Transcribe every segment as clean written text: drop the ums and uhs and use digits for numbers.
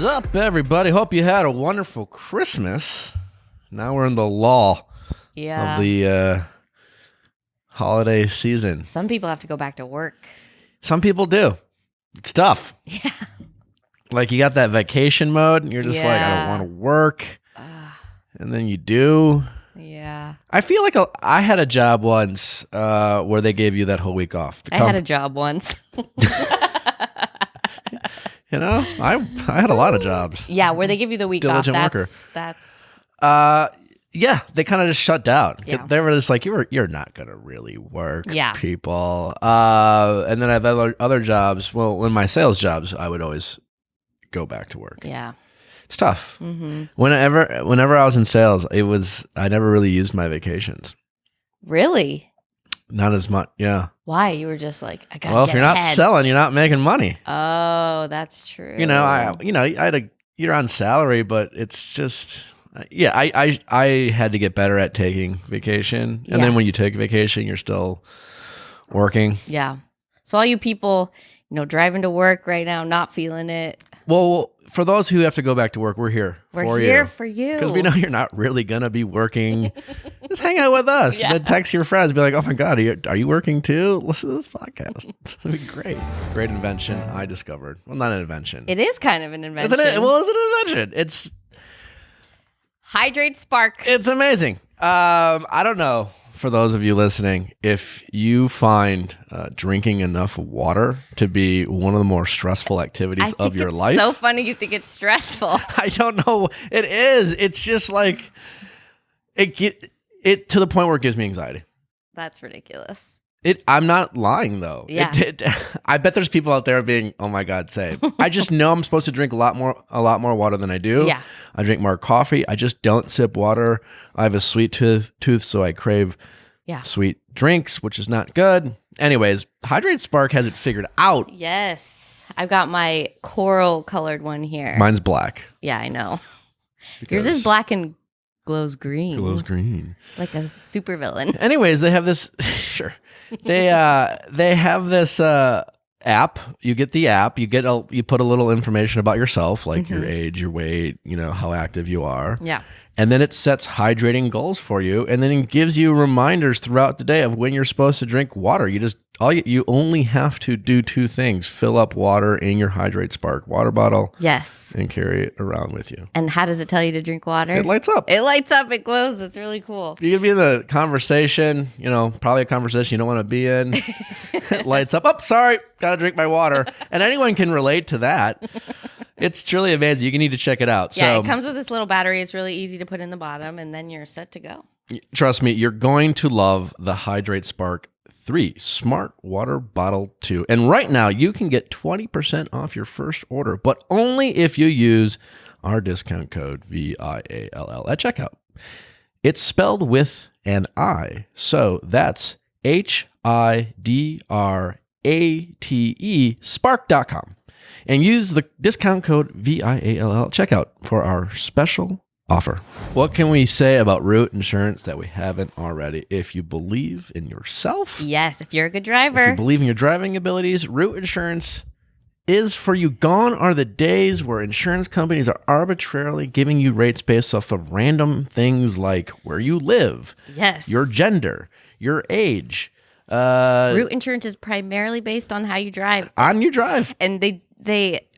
is up, everybody? Hope you had a wonderful Christmas. Now we're in the lull of the holiday season. Some people have to go back to work. Some people do. It's tough. Yeah. Like you got that vacation mode and you're just like, I don't want to work. And then you do. Yeah. I feel like I had a job once where they gave you that whole week off. I had a job once. You know, I had a lot of jobs. Yeah, where they give you the week Diligent off. worker. That's yeah, they kind of just shut down. Yeah. They were just like, you're not gonna really work, people. And then I have other jobs. Well, in my sales jobs, I would always go back to work. Yeah, it's tough. Mm-hmm. Whenever I was in sales, I never really used my vacations. Really? Not as much. Yeah. Why? You were just like, I gotta. Well, if you're not selling, you're not making money. Oh, that's true. You know, you're on salary, but it's just. Yeah, I had to get better at taking vacation. And then when you take vacation, you're still working. Yeah. So all you people, driving to work right now, not feeling it. Well, for those who have to go back to work, we're here for you. We're here for you. Because we know you're not really going to be working. Just hang out with us. Yeah. Then text your friends. Be like, oh my God, are you working too? Listen to this podcast. It'd be great. Great invention I discovered. Well, not an invention. It is kind of an invention. Isn't it? Well, it's an invention. It's... Hydrate Spark. It's amazing. I don't know, for those of you listening, if you find drinking enough water to be one of the more stressful activities of your life. It's so funny you think it's stressful. I don't know. It is. It's just like, it to the point where it gives me anxiety. That's ridiculous. I'm not lying though. Yeah. I bet there's people out there being, oh my God, same. I just know I'm supposed to drink a lot more water than I do. Yeah. I drink more coffee. I just don't sip water. I have a sweet tooth, so I crave sweet drinks, which is not good. Anyways, Hydrate Spark has it figured out. Yes. I've got my coral colored one here. Mine's black. Yeah, I know. Yours is black and glows green. Glows green. Like a supervillain. Anyways, they have this sure. They have this app. You get the app. You put a little information about yourself, like your age, your weight, how active you are. Yeah. And then it sets hydrating goals for you, and then it gives you reminders throughout the day of when you're supposed to drink water. You only have to do two things: fill up water in your Hydrate Spark water bottle. Yes. And carry it around with you. And how does it tell you to drink water? It lights up. It lights up. It glows. It's really cool. You can be in the conversation, probably a conversation you don't want to be in. It lights up. Oh, sorry. Got to drink my water. And anyone can relate to that. It's truly amazing. You need to check it out. Yeah, so, it comes with this little battery. It's really easy to put in the bottom, and then you're set to go. Trust me, you're going to love the Hydrate Spark 3 Smart Water Bottle 2. And right now, you can get 20% off your first order, but only if you use our discount code VIALL at checkout. It's spelled with an I, so that's HIDRATE, spark.com. And use the discount code VIALL at checkout for our special offer. What can we say about Root Insurance that we haven't already? If you believe in yourself. Yes, if you're a good driver. If you believe in your driving abilities, Root Insurance is for you. Gone are the days where insurance companies are arbitrarily giving you rates based off of random things like where you live, yes, your gender, your age. Root Insurance is primarily based on how you drive. On your drive. And they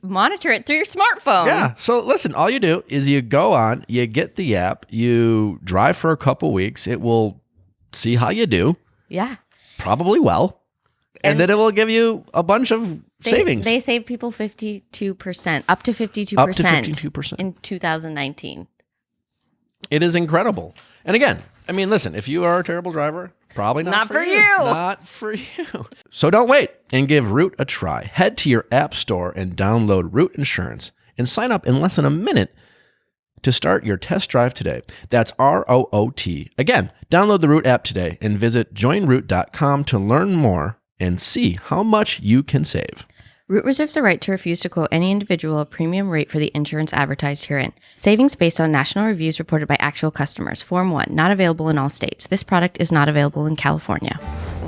monitor it through your smartphone. Yeah. So listen, all you do is you go on, you get the app, you drive for a couple weeks. It will see how you do. Yeah. Probably and then it will give you a bunch of savings. They save people 52%, up to 52%. Up to 52%. In 2019. It is incredible. And again, I mean, listen, if you are a terrible driver, probably not for you. Not for you. So don't wait and give Root a try. Head to your app store and download Root Insurance and sign up in less than a minute to start your test drive today. That's ROOT. Again, download the Root app today and visit joinroot.com to learn more and see how much you can save. Root reserves the right to refuse to quote any individual a premium rate for the insurance advertised herein. Savings based on national reviews reported by actual customers. Form 1, not available in all states. This product is not available in California.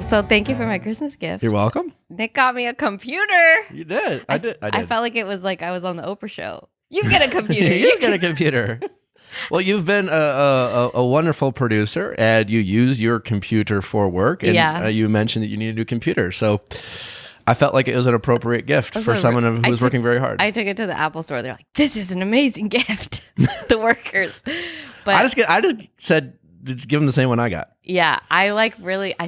So thank you for my Christmas gift. You're welcome. Nick got me a computer. You did. I did. I felt like it was like I was on the Oprah show. You get a computer. You get a computer. Well, you've been a wonderful producer, and you use your computer for work. And you mentioned that you need a new computer. So I felt like it was an appropriate gift for someone who was working very hard. I took it to the Apple store. They're like, "This is an amazing gift." The workers. But I just said, just give them the same one I got. Yeah, I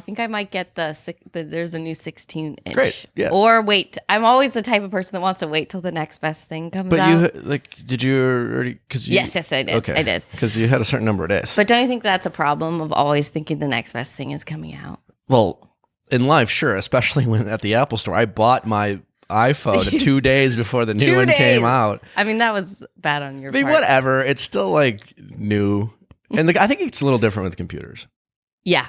think I might get there's a new 16-inch. Great, yeah. Or wait. I'm always the type of person that wants to wait till the next best thing comes out. But did you already? Yes, I did. Okay. I did. Because you had a certain number of days. But don't you think that's a problem of always thinking the next best thing is coming out? Well, in life, sure. Especially when at the Apple store, I bought my iPhone 2 days before the new one came out. I mean, that was bad on your part. Whatever. It's still like new. And I think it's a little different with computers. Yeah,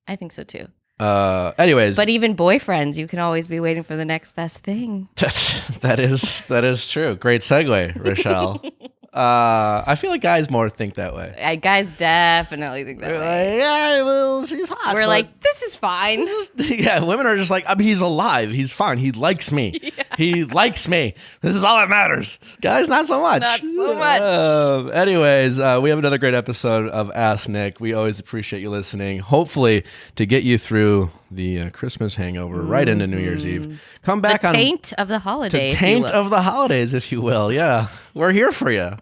I think so too. Anyways. But even boyfriends, you can always be waiting for the next best thing. That is true. Great segue, Rochelle. I feel like guys more think that way. Guys definitely think that way. Yeah, well, she's hot. We're like, this is fine. Yeah, women are just like, he's alive. He's fine. He likes me. Yeah. He likes me. This is all that matters. Guys, not so much. Not so much. Anyways, we have another great episode of Ask Nick. We always appreciate you listening. Hopefully, to get you through the Christmas hangover right into New Year's Eve. Come back on taint of the holidays. The taint of the holidays, if you will. Yeah, we're here for you.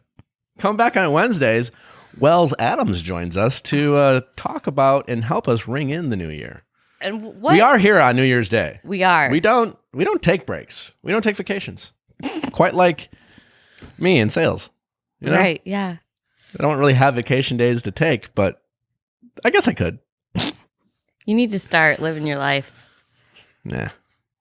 Come back on Wednesdays. Wells Adams joins us to talk about and help us ring in the new year. And we are here on New Year's Day. We are. We don't take breaks. We don't take vacations. Quite like me in sales. You know? Right, yeah. I don't really have vacation days to take, but I guess I could. You need to start living your life. Nah,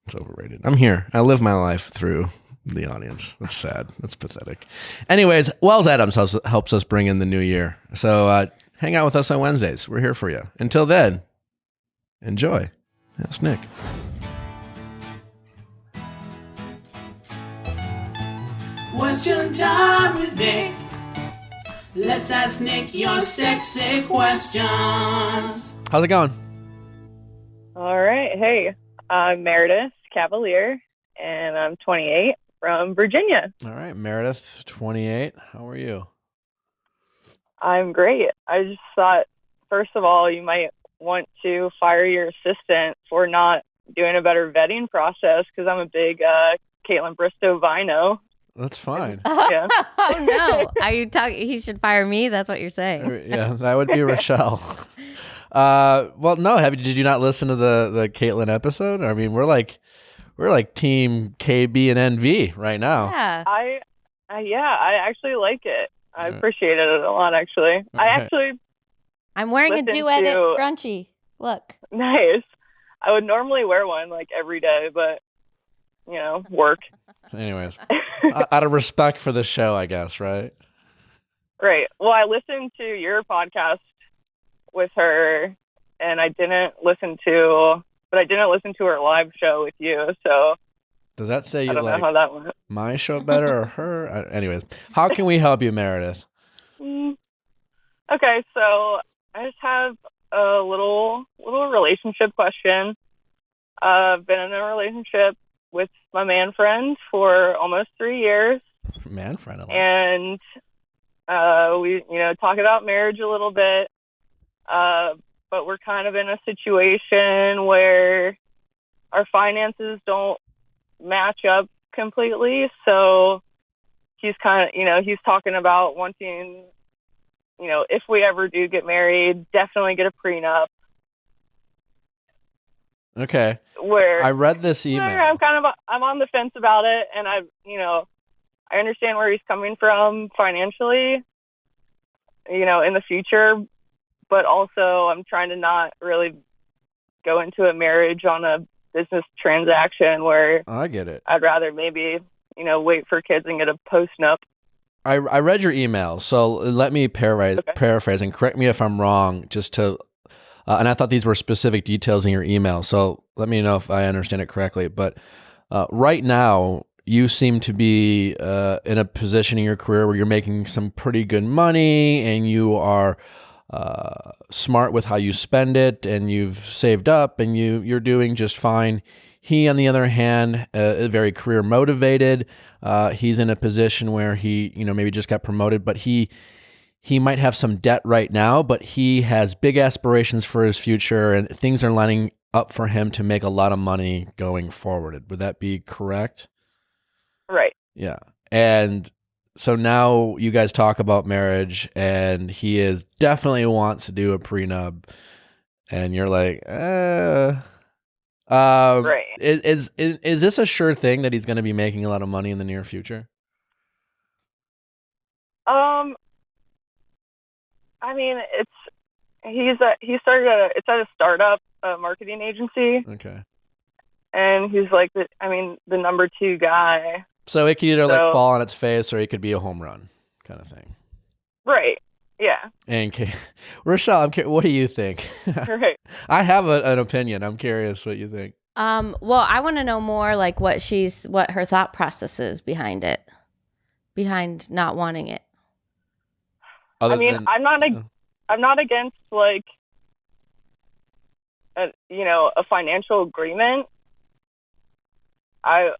it's overrated. I'm here. I live my life through the audience. That's sad. That's pathetic. Anyways, Wells Adams helps us bring in the new year. So hang out with us on Wednesdays. We're here for you. Until then, enjoy. That's Nick. Question time with Nick. Let's ask Nick your sexy questions. How's it going? All right. Hey, I'm Meredith Cavalier, and I'm 28 from Virginia. All right, Meredith, 28. How are you? I'm great. I just thought, first of all, you might want to fire your assistant for not doing a better vetting process, because I'm a big Caitlin Bristow Vino. That's fine. Yeah. Oh, no. Are you talking? He should fire me? That's what you're saying. Yeah, that would be Rochelle. Well, no. Did you not listen to the Caitlin episode? I mean, we're like team KB and NV right now. Yeah. I actually like it. I appreciated it a lot, actually. Okay. I'm wearing a duet scrunchie. Look. Nice. I would normally wear one like every day, but work. Anyways, out of respect for the show, I guess, right? Right. Well, I listened to your podcast with her, and I didn't listen to her live show with you. So does that say you know like how that went. My show better or her? Anyways, how can we help you, Meredith? Okay, so I just have a little relationship question. I've been in a relationship with my man friend for almost 3 years. Man friend, and we talk about marriage a little bit. But we're kind of in a situation where our finances don't match up completely. So he's he's talking about wanting, if we ever do get married, definitely get a prenup. Okay. Where I read this email. I'm on the fence about it, and I understand where he's coming from financially, in the future, but also I'm trying to not really go into a marriage on a business transaction where I get it. I'd rather maybe, wait for kids and get a post-nup. I read your email, so let me paraphrase and correct me if I'm wrong, just to and I thought these were specific details in your email, so let me know if I understand it correctly. But right now, you seem to be in a position in your career where you're making some pretty good money, and you are smart with how you spend it, and you've saved up, and you're doing just fine He, on the other hand, is very career motivated. He's in a position where he, maybe just got promoted, but he might have some debt right now, but he has big aspirations for his future, and things are lining up for him to make a lot of money going forward. Would that be correct? Right. Yeah. And so now you guys talk about marriage, and he is definitely wants to do a prenup, and you're like, Right. Is this a sure thing that he's going to be making a lot of money in the near future? I mean, he started it's at a startup marketing agency. Okay. And he's like the number 2 guy. So it could either like fall on its face, or it could be a home run kind of thing. Right. Yeah. And Rochelle, what do you think? Right. I have an opinion. I'm curious what you think. Well, I want to know more like what her thought process is behind not wanting it. I'm not against like a financial agreement. I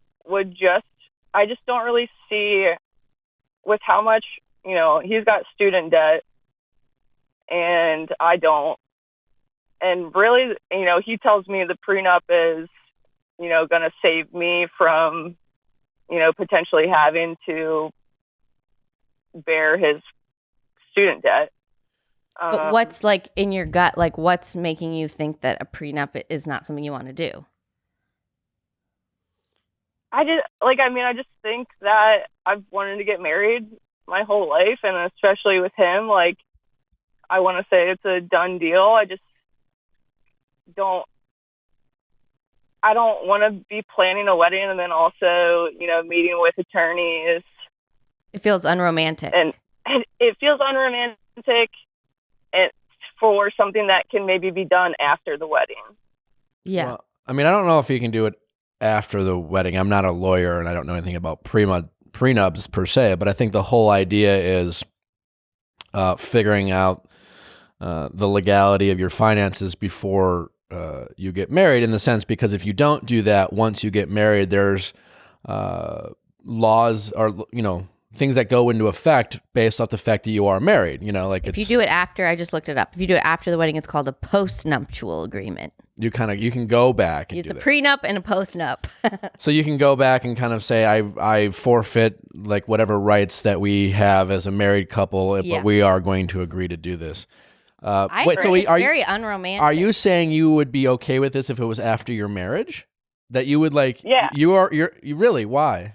just don't really see with how much, he's got student debt and I don't. And really, he tells me the prenup is, going to save me from, potentially having to bear his student debt. But what's like in your gut, like what's making you think that a prenup is not something you want to do? I just think that I've wanted to get married my whole life, and especially with him, like, I want to say it's a done deal. I don't want to be planning a wedding and then also, meeting with attorneys. It feels unromantic. And it feels unromantic and for something that can maybe be done after the wedding. Yeah. Well, I don't know if you can do it after the wedding. I'm not a lawyer and I don't know anything about prenups per se, but I think the whole idea is figuring out the legality of your finances before you get married, in the sense, because if you don't do that once you get married, there's laws or things that go into effect based off the fact that you are married. Like if you do it after, I just looked it up. If you do it after the wedding, it's called a post-nuptial agreement. You can go back and it's a prenup and a post-nup. So you can go back and kind of say, I forfeit like whatever rights that we have as a married couple, but we are going to agree to do this. I agree. It's very unromantic. Are you saying you would be okay with this if it was after your marriage? That you would like? Yeah. You really? Why?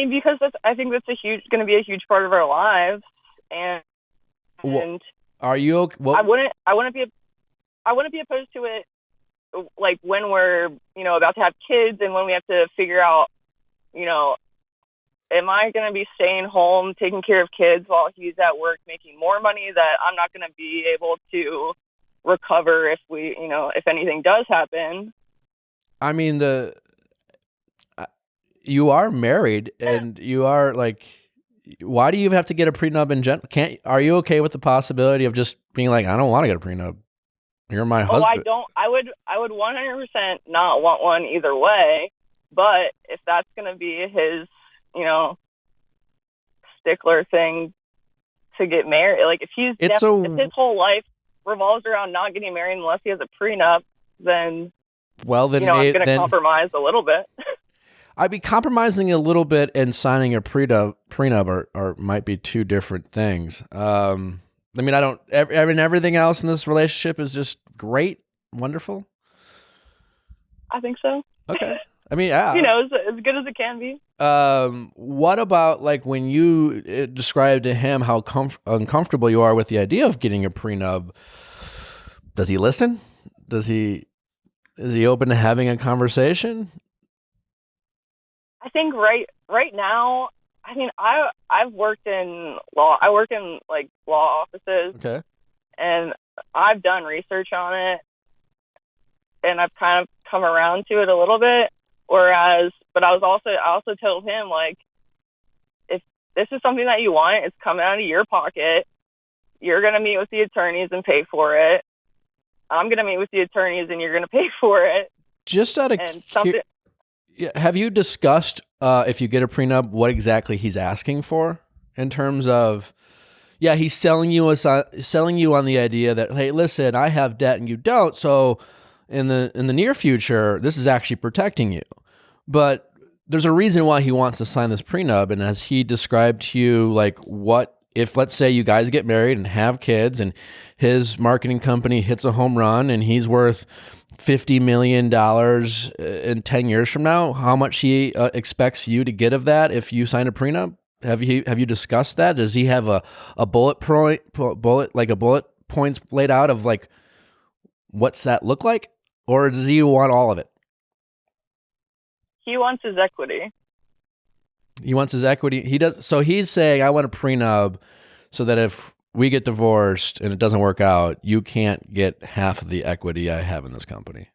Because I think that's going to be a huge part of our lives, and are you? Well, I wouldn't be opposed to it, like when we're about to have kids and when we have to figure out, am I going to be staying home taking care of kids while he's at work making more money that I'm not going to be able to recover if anything does happen? You are married and you are like, why do you have to get a prenup in general? Are you okay with the possibility of just being like, I don't want to get a prenup? You're my husband. I don't. I would 100% not want one either way. But if that's going to be his, stickler thing to get married, like if his whole life revolves around not getting married unless he has a prenup, then I'm going to compromise a little bit. I'd be compromising a little bit and signing a prenup are might be two different things. Everything else in this relationship is just great, wonderful. I think so. Okay. Yeah. As good as it can be. What about like when you describe to him how uncomfortable you are with the idea of getting a prenup? Does he listen? Is he open to having a conversation? I think right now, I've worked in law. I work in like law offices. Okay. And I've done research on it, and I've kind of come around to it a little bit. But I also told him, like, if this is something that you want, it's coming out of your pocket. You're gonna meet with the attorneys and pay for it. I'm going to meet with the attorneys and you're going to pay for it. Just out of have you discussed if you get a prenup, what exactly he's asking for in terms of, yeah, he's selling you on the idea that, hey, listen, I have debt and you don't, so in the near future, this is actually protecting you. But there's a reason why he wants to sign this prenup, and has he described to you, like, what if, let's say, you guys get married and have kids, and his marketing company hits a home run, and he's worth $50 million in 10 years from now, how much he expects you to get of that if you sign a prenup? Have you discussed that? Does he have a bullet points laid out of, like, what's that look like? Or does he want all of it? He wants his equity. He wants his equity. He does. So he's saying, I want a prenup so that if we get divorced and it doesn't work out, you can't get half of the equity I have in this company.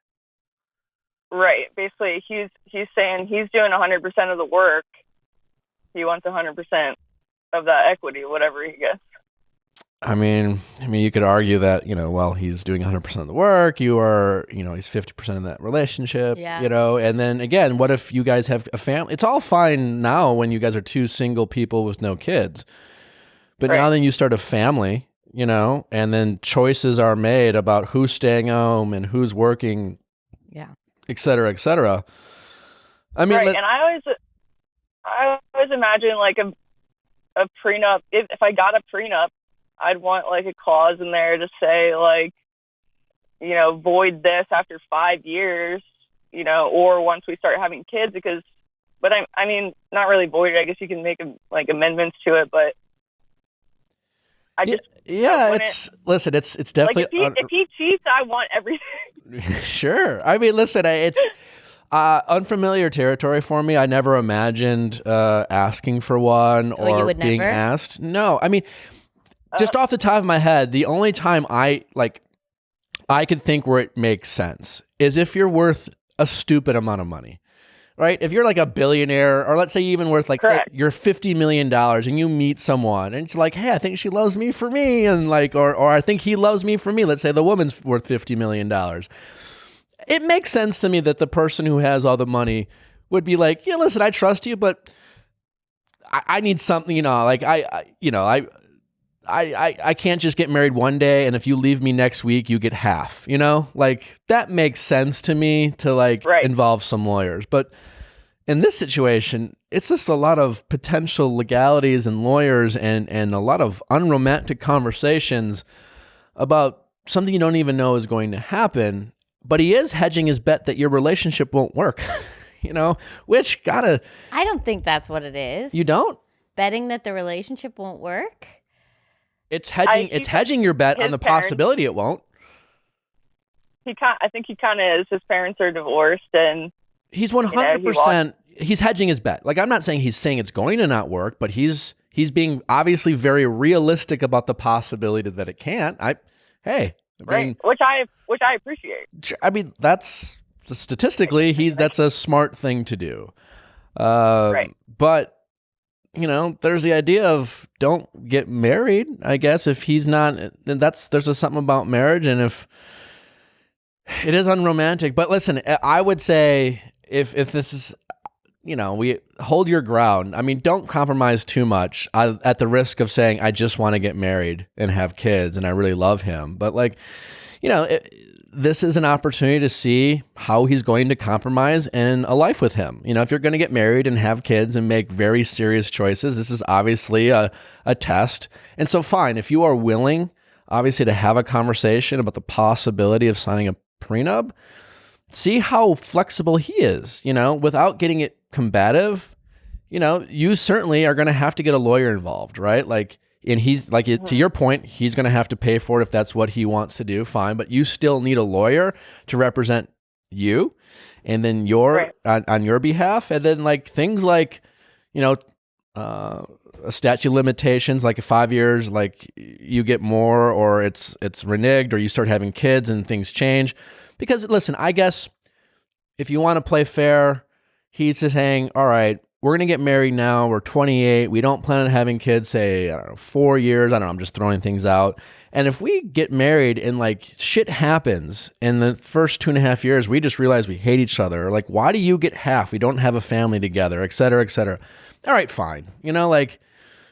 Right. Basically, he's saying he's doing 100% of the work. He wants 100% of that equity, whatever he gets. I mean, you could argue that, well, he's doing 100% of the work. You are, he's 50% in that relationship, and then again, what if you guys have a family? It's all fine now when you guys are two single people with no kids. But now then you start a family, and then choices are made about who's staying home and who's working, et cetera, et cetera. I mean, and I always imagine, like, a prenup. If I got a prenup, I'd want, like, a clause in there to say, like, void this after 5 years, or once we start having kids, but I mean, not really void it. I guess you can make amendments to it, but it's definitely, like, if he cheats, I want everything. Sure. I mean, listen, it's unfamiliar territory for me. I never imagined asking for one or being asked. No, I mean, just off the top of my head, the only time I could think where it makes sense is if you're worth a stupid amount of money, right? If you're like a billionaire, or let's say even worth, like, say you're $50 million and you meet someone and it's like, hey, I think she loves me for me. And like, or I think he loves me for me. Let's say the woman's worth $50 million. It makes sense to me that the person who has all the money would be like, yeah, listen, I trust you, but I need something, like I can't just get married one day, and if you leave me next week, you get half, like, that makes sense to me to, like, involve some lawyers. But in this situation, it's just a lot of potential legalities and lawyers and a lot of unromantic conversations about something you don't even know is going to happen. But he is hedging his bet that your relationship won't work, which I don't think that's what it is. You don't? Betting that the relationship won't work? It's hedging. It's hedging your bet on the possibility it won't. I think he kind of is. His parents are divorced, and he's 100%. He's hedging his bet. Like, I'm not saying he's saying it's going to not work, but he's being obviously very realistic about the possibility that it can't. Which I appreciate. I mean, that's statistically that's a smart thing to do. But there's the idea of don't get married, I guess, if he's not, then there's something about marriage, and if it is unromantic. But listen, I would say if this is, we hold your ground. I mean, don't compromise too much at the risk of saying, I just want to get married and have kids and I really love him. But, like, this is an opportunity to see how he's going to compromise in a life with him. If you're going to get married and have kids and make very serious choices, this is obviously a test. And so, fine, if you are willing, obviously, to have a conversation about the possibility of signing a prenup, see how flexible he is, without getting it combative. You certainly are going to have to get a lawyer involved, right? Like, and he's like, to your point, he's going to have to pay for it if that's what he wants to do. Fine. But you still need a lawyer to represent you, and then on your behalf. And then, like, things like, a statute of limitations, like 5 years, like you get more, or it's reneged, or you start having kids and things change. Because listen, I guess if you want to play fair, he's just saying, all right, we're going to get married now. We're 28. We don't plan on having kids, say, I don't know, 4 years. I don't know. I'm just throwing things out. And if we get married and like shit happens in the first 2.5 years, we just realize we hate each other. Or like, why do you get half? We don't have a family together, et cetera, et cetera. All right, fine. You know, like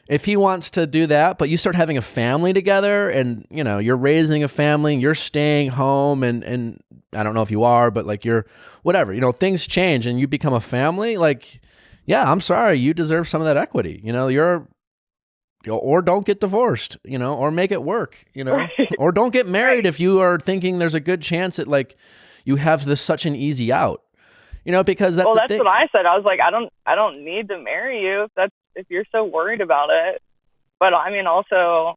if he wants to do that, but you start having a family together and, you know, you're raising a family and you're staying home and I don't know if you are, but like you're whatever, you know, things change and you become a family. Like, yeah, I'm sorry. You deserve some of that equity. You know, or don't get divorced, you know, or make it work, you know, or don't get married if you are thinking there's a good chance that like you have this such an easy out, you know, because that's what I said. I was like, I don't need to marry you if you're so worried about it. But I mean, also,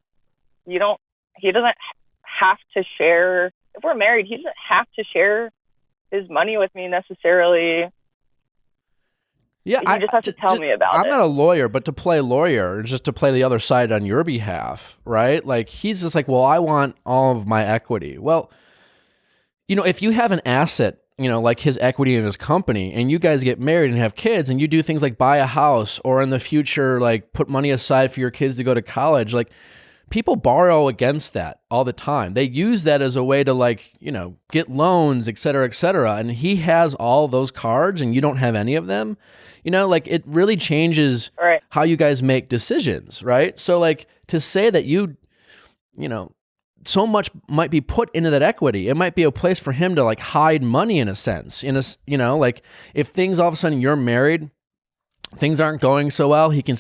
he doesn't have to share. If we're married, he doesn't have to share his money with me necessarily. Yeah, you just have to tell me about it. I'm not a lawyer, but to play lawyer, just to play the other side on your behalf, right? Like, he's just like, well, I want all of my equity. Well, you know, if you have an asset, you know, like his equity in his company, and you guys get married and have kids, and you do things like buy a house, or in the future, like put money aside for your kids to go to college, like people borrow against that all the time. They use that as a way to like, you know, get loans, et cetera, et cetera. And he has all those cards and you don't have any of them. You know, like it really changes how you guys make decisions, right? So like to say that you know, so much might be put into that equity. It might be a place for him to like hide money in a sense, you know, like if things all of a sudden you're married, things aren't going so well, he can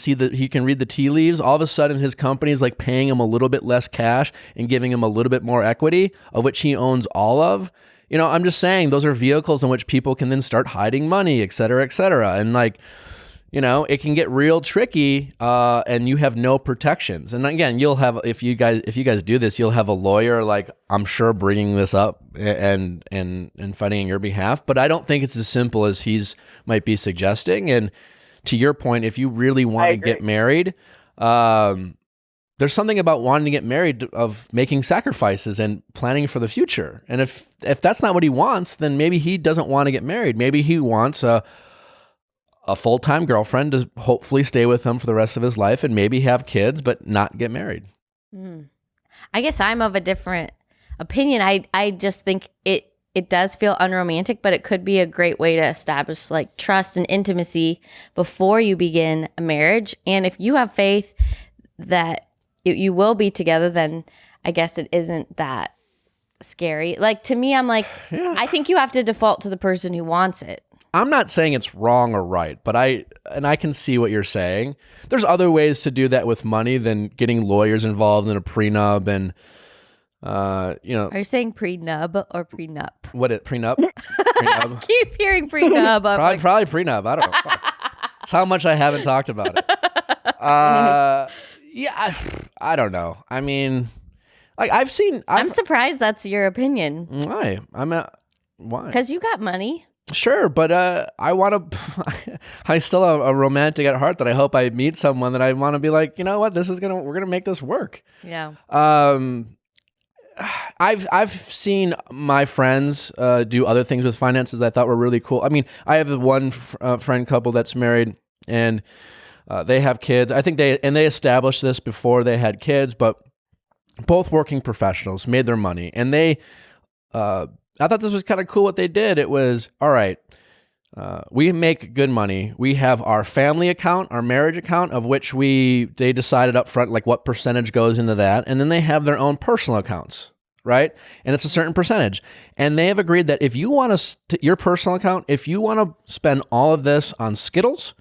read the tea leaves. All of a sudden his company is like paying him a little bit less cash and giving him a little bit more equity, of which he owns all of. You know, I'm just saying those are vehicles in which people can then start hiding money, et cetera, et cetera. And like, you know, it can get real tricky and you have no protections. And again, you'll have, if you guys do this, you'll have a lawyer, like I'm sure bringing this up and fighting on your behalf. But I don't think it's as simple as he's might be suggesting. And to your point, if you really want to get married, there's something about wanting to get married of making sacrifices and planning for the future. And if that's not what he wants, then maybe he doesn't want to get married. Maybe he wants a full-time girlfriend to hopefully stay with him for the rest of his life and maybe have kids, but not get married. I guess I'm of a different opinion. I just think it does feel unromantic, but it could be a great way to establish like trust and intimacy before you begin a marriage. And if you have faith that you will be together, then I guess it isn't that scary. Like to me, I'm like, I think you have to default to the person who wants it. I'm not saying it's wrong or right, but I can see what you're saying. There's other ways to do that with money than getting lawyers involved in a prenup and, you know. Are you saying prenup or prenup? Prenup? Prenup. I keep hearing prenup. Probably prenup. I don't know. It's how much I haven't talked about it. Yeah, I don't know. I mean, like I'm surprised that's your opinion. Why? Why? Because you got money. Sure, but I still have a romantic at heart that I hope I meet someone that I want to be like, you know what, we're gonna make this work. Yeah. I've seen my friends do other things with finances I thought were really cool. I mean, I have one friend couple that's married and they have kids. I think they established this before they had kids, but both working professionals made their money, and they. I thought this was kind of cool what they did. It was, all right, we make good money. We have our family account, our marriage account, of which they decided up front, like what percentage goes into that. And then they have their own personal accounts, right? And it's a certain percentage. And they have agreed that if you want your personal account, if you want to spend all of this on Skittles,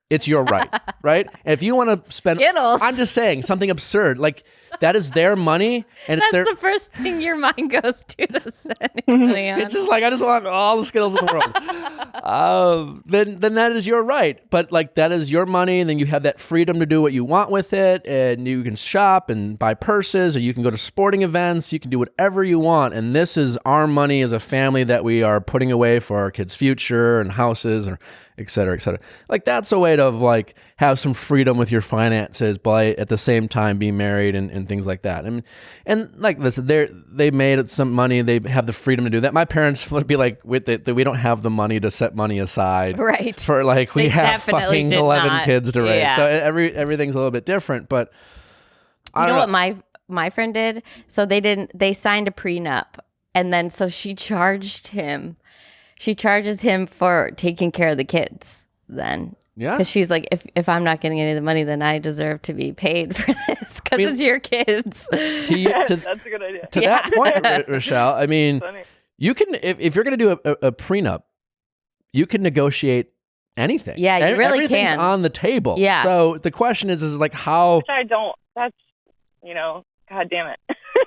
it's your right, right? And if you want to spend, Skittles. I'm just saying something absurd, like that is their money, and that's the first thing your mind goes to spending money on. It's just like I just want all the Skittles in the world. Then that is your right, but like that is your money, and then you have that freedom to do what you want with it, and you can shop and buy purses, or you can go to sporting events. You can do whatever you want, and this is our money as a family that we are putting away for our kids' future and houses, or et cetera, et cetera. Like that's a way to like have some freedom with your finances, but at the same time be married and things like that. And like listen, they made some money. They have the freedom to do that. My parents would be like, with it, that we don't have the money to set money aside, right? For like we have fucking 11 kids to raise. Yeah. So everything's a little bit different. But you know what my friend did? So they signed a prenup, and then so she charges him for taking care of the kids then. Yeah. Because she's like, if I'm not getting any of the money, then I deserve to be paid for this because it's your kids. That's a good idea. To that point, Rochelle, I mean, you can, if you're going to do a prenup, you can negotiate anything. Yeah, you really Everything's can. on the table. Yeah. So the question is like how. Which I don't. That's, God damn it.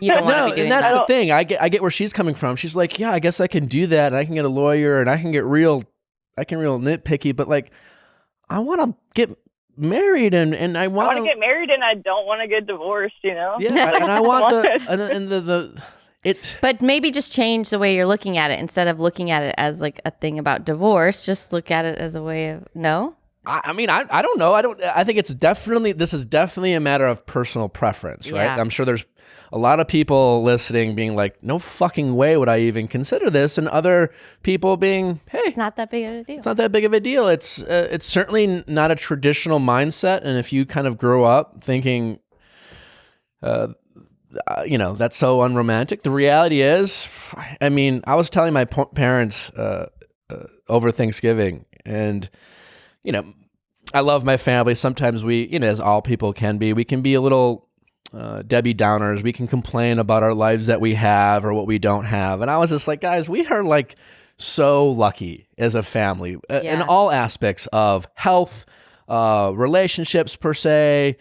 You don't want to be doing and that's that. the thing. I get where she's coming from. She's like, yeah, I guess I can do that, and I can get a lawyer, and I can real nitpicky, but like, I want to get married, and I want to get married, and I don't want to get divorced. Yeah, and I want the But maybe just change the way you're looking at it. Instead of looking at it as like a thing about divorce, just look at it as a way of no. I mean, I don't know. I think this is definitely a matter of personal preference, right? Yeah. I'm sure there's a lot of people listening being like, no fucking way would I even consider this. And other people being, hey, it's not that big of a deal. It's not that big of a deal. It's certainly not a traditional mindset. And if you kind of grow up thinking, that's so unromantic, the reality is, I mean, I was telling my parents over Thanksgiving, and I love my family. Sometimes we, as all people can be, we can be a little Debbie Downers. We can complain about our lives that we have or what we don't have. And I was just like, guys, we are like so lucky as a family in all aspects of health, relationships per se,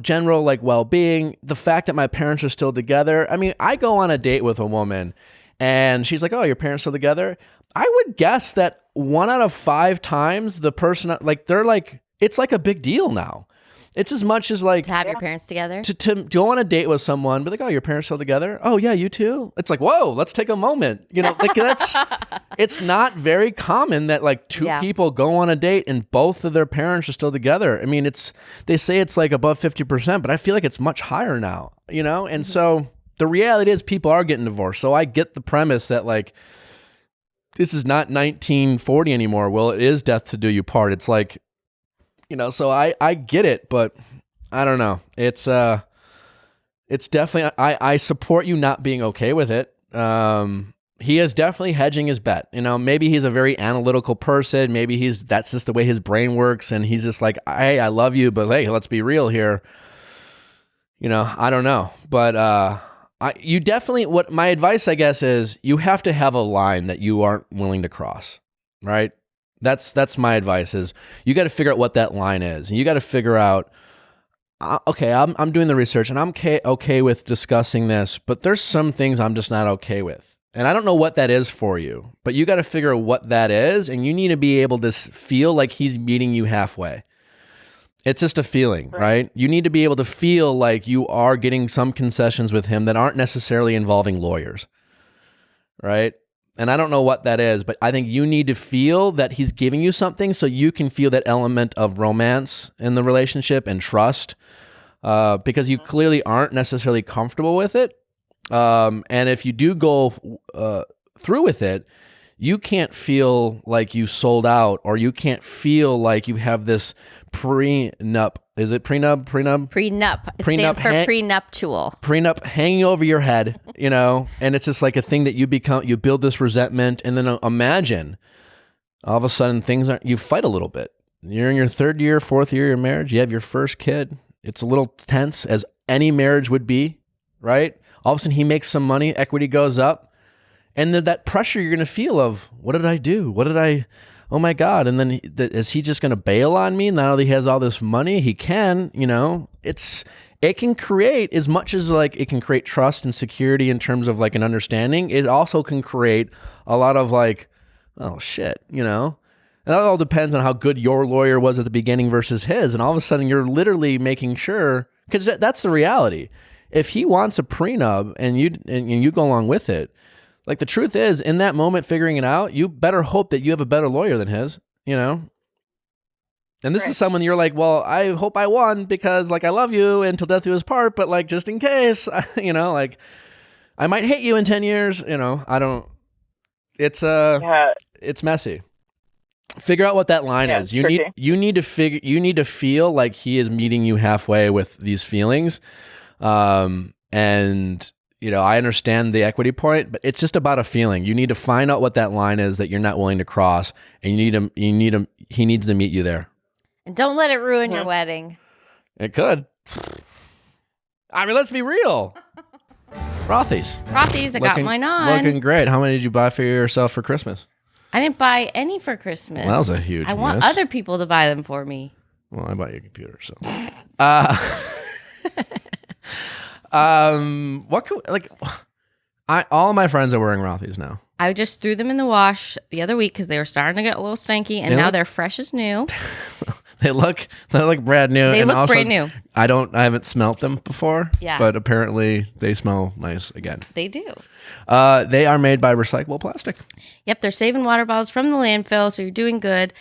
general like well-being. The fact that my parents are still together. I mean, I go on a date with a woman and she's like, oh, your parents still together? I would guess that 1 out of 5 times the person, like, they're like, it's like a big deal now. It's as much as like to have your parents together. To go on a date with someone, be like, oh, your parents still together? Oh yeah, you too? It's like, whoa, let's take a moment. Like that's, it's not very common that like 2 people go on a date and both of their parents are still together. I mean, they say it's like above 50%, but I feel like it's much higher now, And so the reality is people are getting divorced. So I get the premise that like, this is not 1940 anymore. Well, it is death to do you part. It's like, so I get it, but I don't know. It's definitely, I support you not being okay with it. He is definitely hedging his bet. Maybe he's a very analytical person. Maybe that's just the way his brain works. And he's just like, hey, I love you, but hey, let's be real here. I don't know. But, you definitely, what my advice, I guess, is you have to have a line that you aren't willing to cross, right? That's my advice is you got to figure out what that line is. And you got to figure out, okay, I'm doing the research and I'm okay with discussing this, but there's some things I'm just not okay with. And I don't know what that is for you, but you got to figure out what that is. And you need to be able to feel like he's meeting you halfway. It's just a feeling, right? You need to be able to feel like you are getting some concessions with him that aren't necessarily involving lawyers, right? And I don't know what that is, but I think you need to feel that he's giving you something so you can feel that element of romance in the relationship and trust, because you clearly aren't necessarily comfortable with it. And if you do go through with it, you can't feel like you sold out, or you can't feel like you have this prenup. Is it prenup? Prenup. It stands for prenuptial. Prenup hanging over your head, and it's just like a thing that you build this resentment, and then imagine all of a sudden you fight a little bit. You're in your 3rd year, 4th year of your marriage. You have your first kid. It's a little tense, as any marriage would be, right? All of a sudden he makes some money, equity goes up. And then that pressure you're going to feel of, what did I do? Oh my God. And then is he just going to bail on me now that he has all this money? He can, it can create, as much as like it can create trust and security in terms of like an understanding, it also can create a lot of like, oh shit, And that all depends on how good your lawyer was at the beginning versus his. And all of a sudden you're literally making sure, because that's the reality. If he wants a prenup and you go along with it, like the truth is, in that moment figuring it out, you better hope that you have a better lawyer than his. you know? And this is someone you're like, well, I hope I won because like I love you until death do us part, but like just in case, you know, like I might hate you in 10 years, you know. I don't it's messy. Figure out what that line is. You need to feel like he is meeting you halfway with these feelings. And you know, I understand the equity point, but it's just about a feeling. You need to find out what that line is that you're not willing to cross, and he needs to meet you there. And don't let it ruin your wedding. It could. I mean, let's be real. Rothy's, I got mine on. Looking great. How many did you buy for yourself for Christmas? I didn't buy any for Christmas. Well, that was a huge miss. Want other people to buy them for me. Well, I bought you a computer, so. What can all of my friends are wearing Rothy's now. I just threw them in the wash the other week because they were starting to get a little stanky, and now they're fresh as new. They look brand new. They look brand new. I haven't smelt them before. Yeah. But apparently they smell nice again. They do. They are made by recyclable plastic. Yep, they're saving water bottles from the landfill, so you're doing good.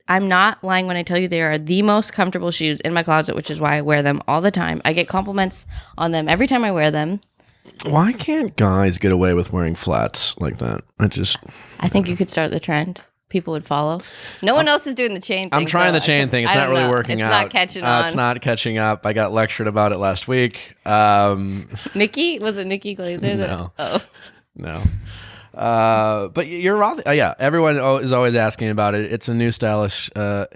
I'm not lying when I tell you they are the most comfortable shoes in my closet, which is why I wear them all the time. I get compliments on them every time I wear them. Why can't guys get away with wearing flats like that? I think you could start the trend. People would follow. No one else is doing the chain thing. I'm trying the chain thing. It's not really working out. It's not catching on. It's not catching up. I got lectured about it last week. Nikki? Was it Nikki Glazer? No. Oh. No. But you're Rothy. Yeah, everyone is always asking about it. It's a new stylish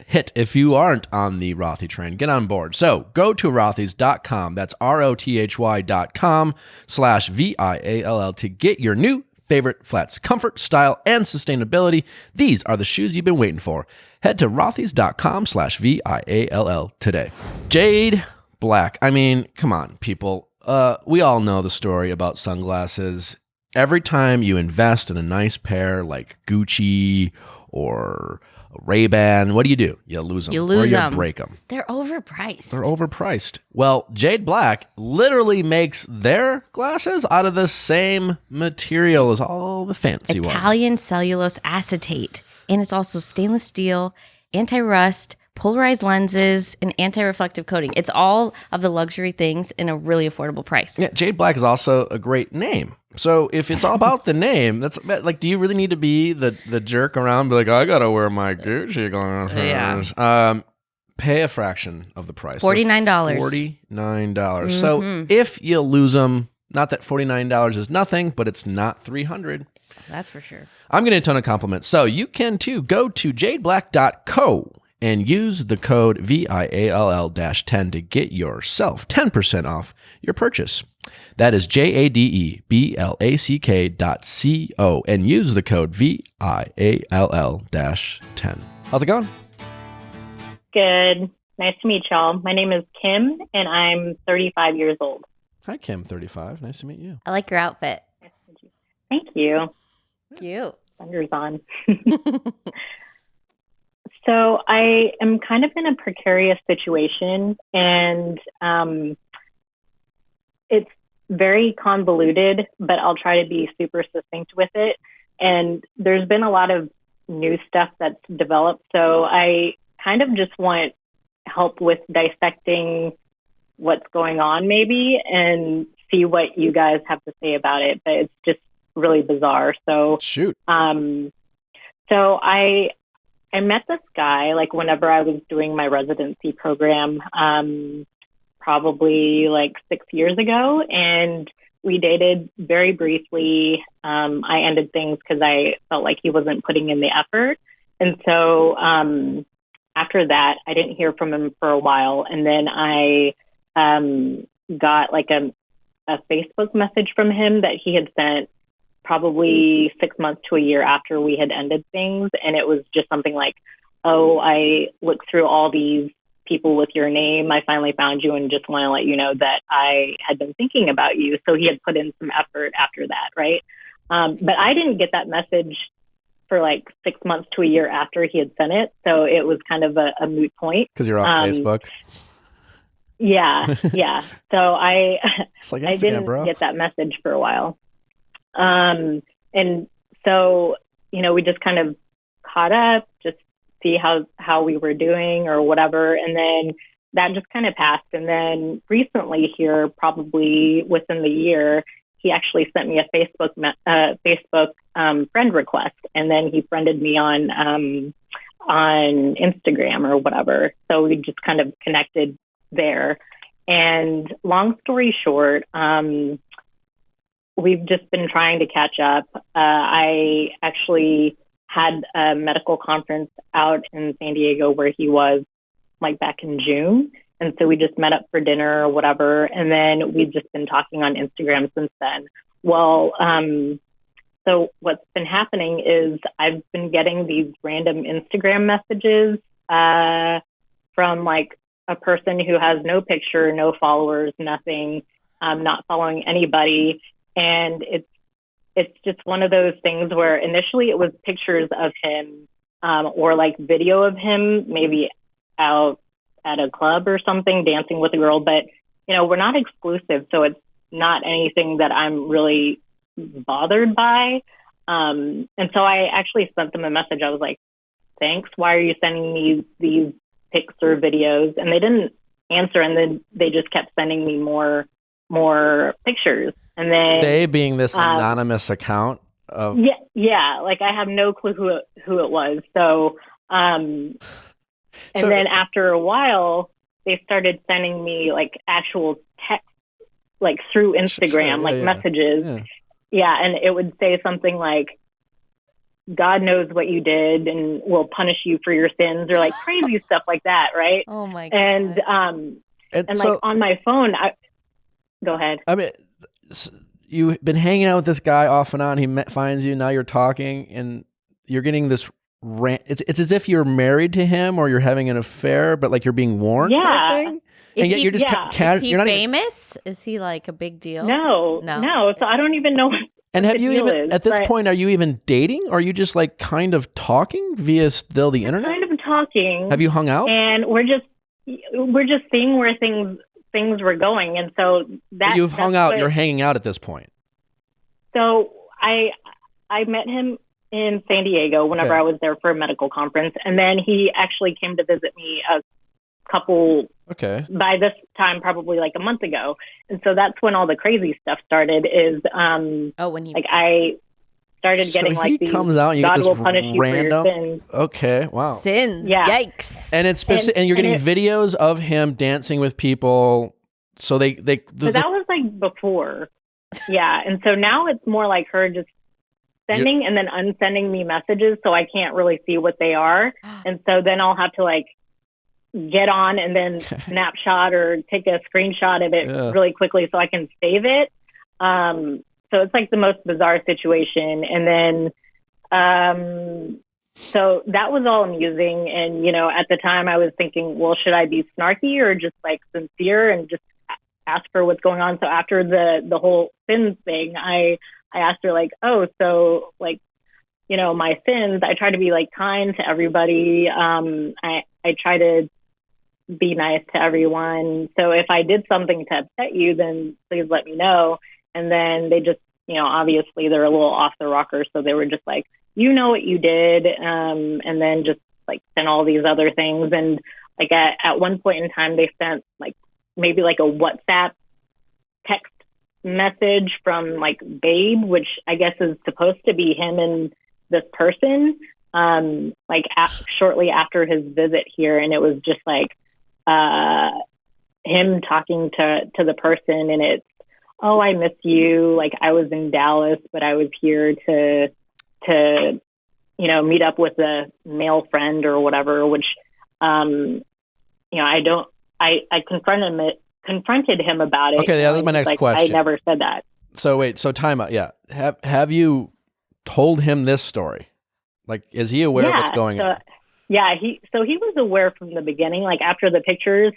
hit. If you aren't on the Rothy train, get on board. So go to rothys.com. That's ROTHY.com/VIALL to get your new favorite flats. Comfort, style, and sustainability. These are the shoes you've been waiting for. Head to rothys.com/VIALL today. Jade Black. I mean, come on, people. We all know the story about sunglasses. Every time you invest in a nice pair like Gucci or Ray-Ban, what do? You lose them. Or you break them. They're overpriced. Well, Jade Black literally makes their glasses out of the same material as all the fancy ones. Italian cellulose acetate. And it's also stainless steel, anti-rust, polarized lenses, and anti-reflective coating. It's all of the luxury things in a really affordable price. Yeah, Jade Black is also a great name. So if it's all about the name, that's like, do you really need to be the jerk around and be like, I gotta wear my Gucci glasses? Yeah. Pay a fraction of the price. $49. $49. Mm-hmm. So if you lose them, not that $49 is nothing, but it's not $300. That's for sure. I'm getting a ton of compliments. So you can too. Go to jadeblack.co and use the code VIALL-10 to get yourself 10% off your purchase. That is JADEBLACK.co and use the code VIALL-10. How's it going? Good. Nice to meet y'all. My name is Kim, and I'm 35 years old. Hi, Kim, 35. Nice to meet you. I like your outfit. Thank you. Cute. Thunder's on. So I am kind of in a precarious situation, and it's very convoluted, but I'll try to be super succinct with it. And there's been a lot of new stuff that's developed, so I kind of just want help with dissecting what's going on maybe and see what you guys have to say about it. But it's just really bizarre. So shoot. So I met this guy like whenever I was doing my residency program, probably like 6 years ago, and we dated very briefly. I ended things because I felt like he wasn't putting in the effort. And so after that, I didn't hear from him for a while. And then I got like a Facebook message from him that he had sent probably 6 months to a year after we had ended things. And it was just something like, oh, I looked through all these people with your name. I finally found you and just want to let you know that I had been thinking about you. So he had put in some effort after that, right? But I didn't get that message for like 6 months to a year after he had sent it. So it was kind of a moot point. Because you're on Facebook. Yeah. So I like, I didn't get that message for a while. And so, we just kind of caught up, just see how we were doing or whatever. And then that just kind of passed. And then recently here, probably within the year, he actually sent me a Facebook friend request, and then he friended me on Instagram or whatever. So we just kind of connected there. And long story short, we've just been trying to catch up. I actually had a medical conference out in San Diego where he was, like, back in June. And so we just met up for dinner or whatever. And then we've just been talking on Instagram since then. Well, so what's been happening is I've been getting these random Instagram messages from, like, a person who has no picture, no followers, nothing, not following anybody. And it's just one of those things where initially it was pictures of him or like video of him, maybe out at a club or something, dancing with a girl. But, you know, we're not exclusive, so it's not anything that I'm really bothered by. And so I actually sent them a message. I was like, thanks. Why are you sending me these pics or videos? And they didn't answer. And then they just kept sending me more pictures. And then they being this anonymous account of yeah, like I have no clue who it was. So and then after a while, they started sending me like actual text, like through Instagram, messages. Yeah, and it would say something like, God knows what you did and will punish you for your sins, or like crazy stuff like that, right? Oh my God. And so, like on my phone, go ahead. I mean, you've been hanging out with this guy off and on. He finds you. Now you're talking, and you're getting this rant. It's as if you're married to him or you're having an affair, but like you're being warned. Yeah. Kind of thing? And yet you're just Is he famous? Is he like a big deal? No. So I don't even know what. And have you even, at this point, are you even dating? Or are you just like kind of talking via still the internet? Kind of talking. Have you hung out? And we're just seeing where things were going. And so that you've hung out. You're hanging out at this point. So I met him in San Diego whenever I was there for a medical conference, and then he actually came to visit me a couple. By this time, probably like a month ago, and so that's when all the crazy stuff started. Is when he I started getting like these comes out and you God get this will punish you random for your sins. Okay, wow, sins. Yeah. Yikes. And it's and you're getting videos of him dancing with people. So so that was like before, yeah, and so now it's more like her just sending and then unsending me messages, so I can't really see what they are, and so then I'll have to like get on and then snapshot or take a screenshot of it really quickly so I can save it. So it's like the most bizarre situation. And then, so that was all amusing. And, you know, at the time I was thinking, well, should I be snarky or just like sincere and just ask her what's going on? So after the whole sins thing, I asked her like, oh, so like, you know, my sins, I try to be like kind to everybody. I try to be nice to everyone. So if I did something to upset you, then please let me know. And then they just, you know, obviously they're a little off the rocker. So they were just like, you know what you did. And then just like sent all these other things. And like at one point in time, they sent like maybe like a WhatsApp text message from like Babe, which I guess is supposed to be him and this person, shortly after his visit here. And it was just like, him talking to the person, and it's, oh, I miss you. Like I was in Dallas, but I was here to, you know, meet up with a male friend or whatever, which, you know, I confronted him about it. Okay. Yeah. That's my next question. I never said that. So wait, so time out. Yeah. Have you told him this story? Like, is he aware of what's going on? Yeah, he was aware from the beginning. Like after the pictures,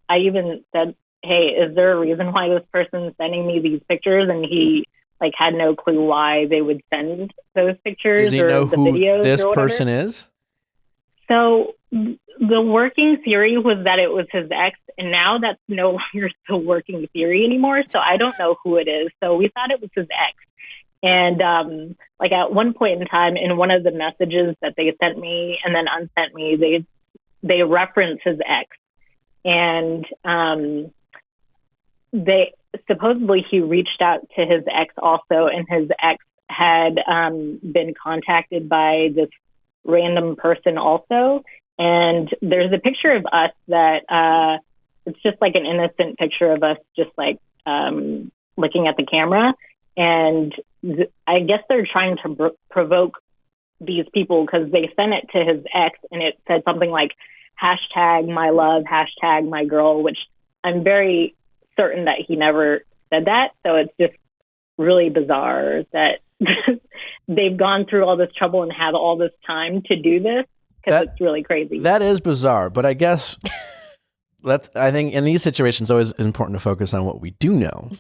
I even said, hey, is there a reason why this person's sending me these pictures? And he like had no clue why they would send those pictures. Does he or know the who videos this or person is? So the working theory was that it was his ex, and now that's no longer the working theory anymore. So I don't know who it is. So we thought it was his ex. And like at one point in time, in one of the messages that they sent me and then unsent me, they reference his ex, and they supposedly he reached out to his ex also, and his ex had been contacted by this random person also. And there's a picture of us that it's just like an innocent picture of us, just like looking at the camera. And I guess they're trying to provoke these people, because they sent it to his ex and it said something like hashtag my love, hashtag my girl, which I'm very certain that he never said that. So it's just really bizarre that they've gone through all this trouble and had all this time to do this, because it's really crazy. That is bizarre, but I guess I think in these situations, it's always important to focus on what we do know,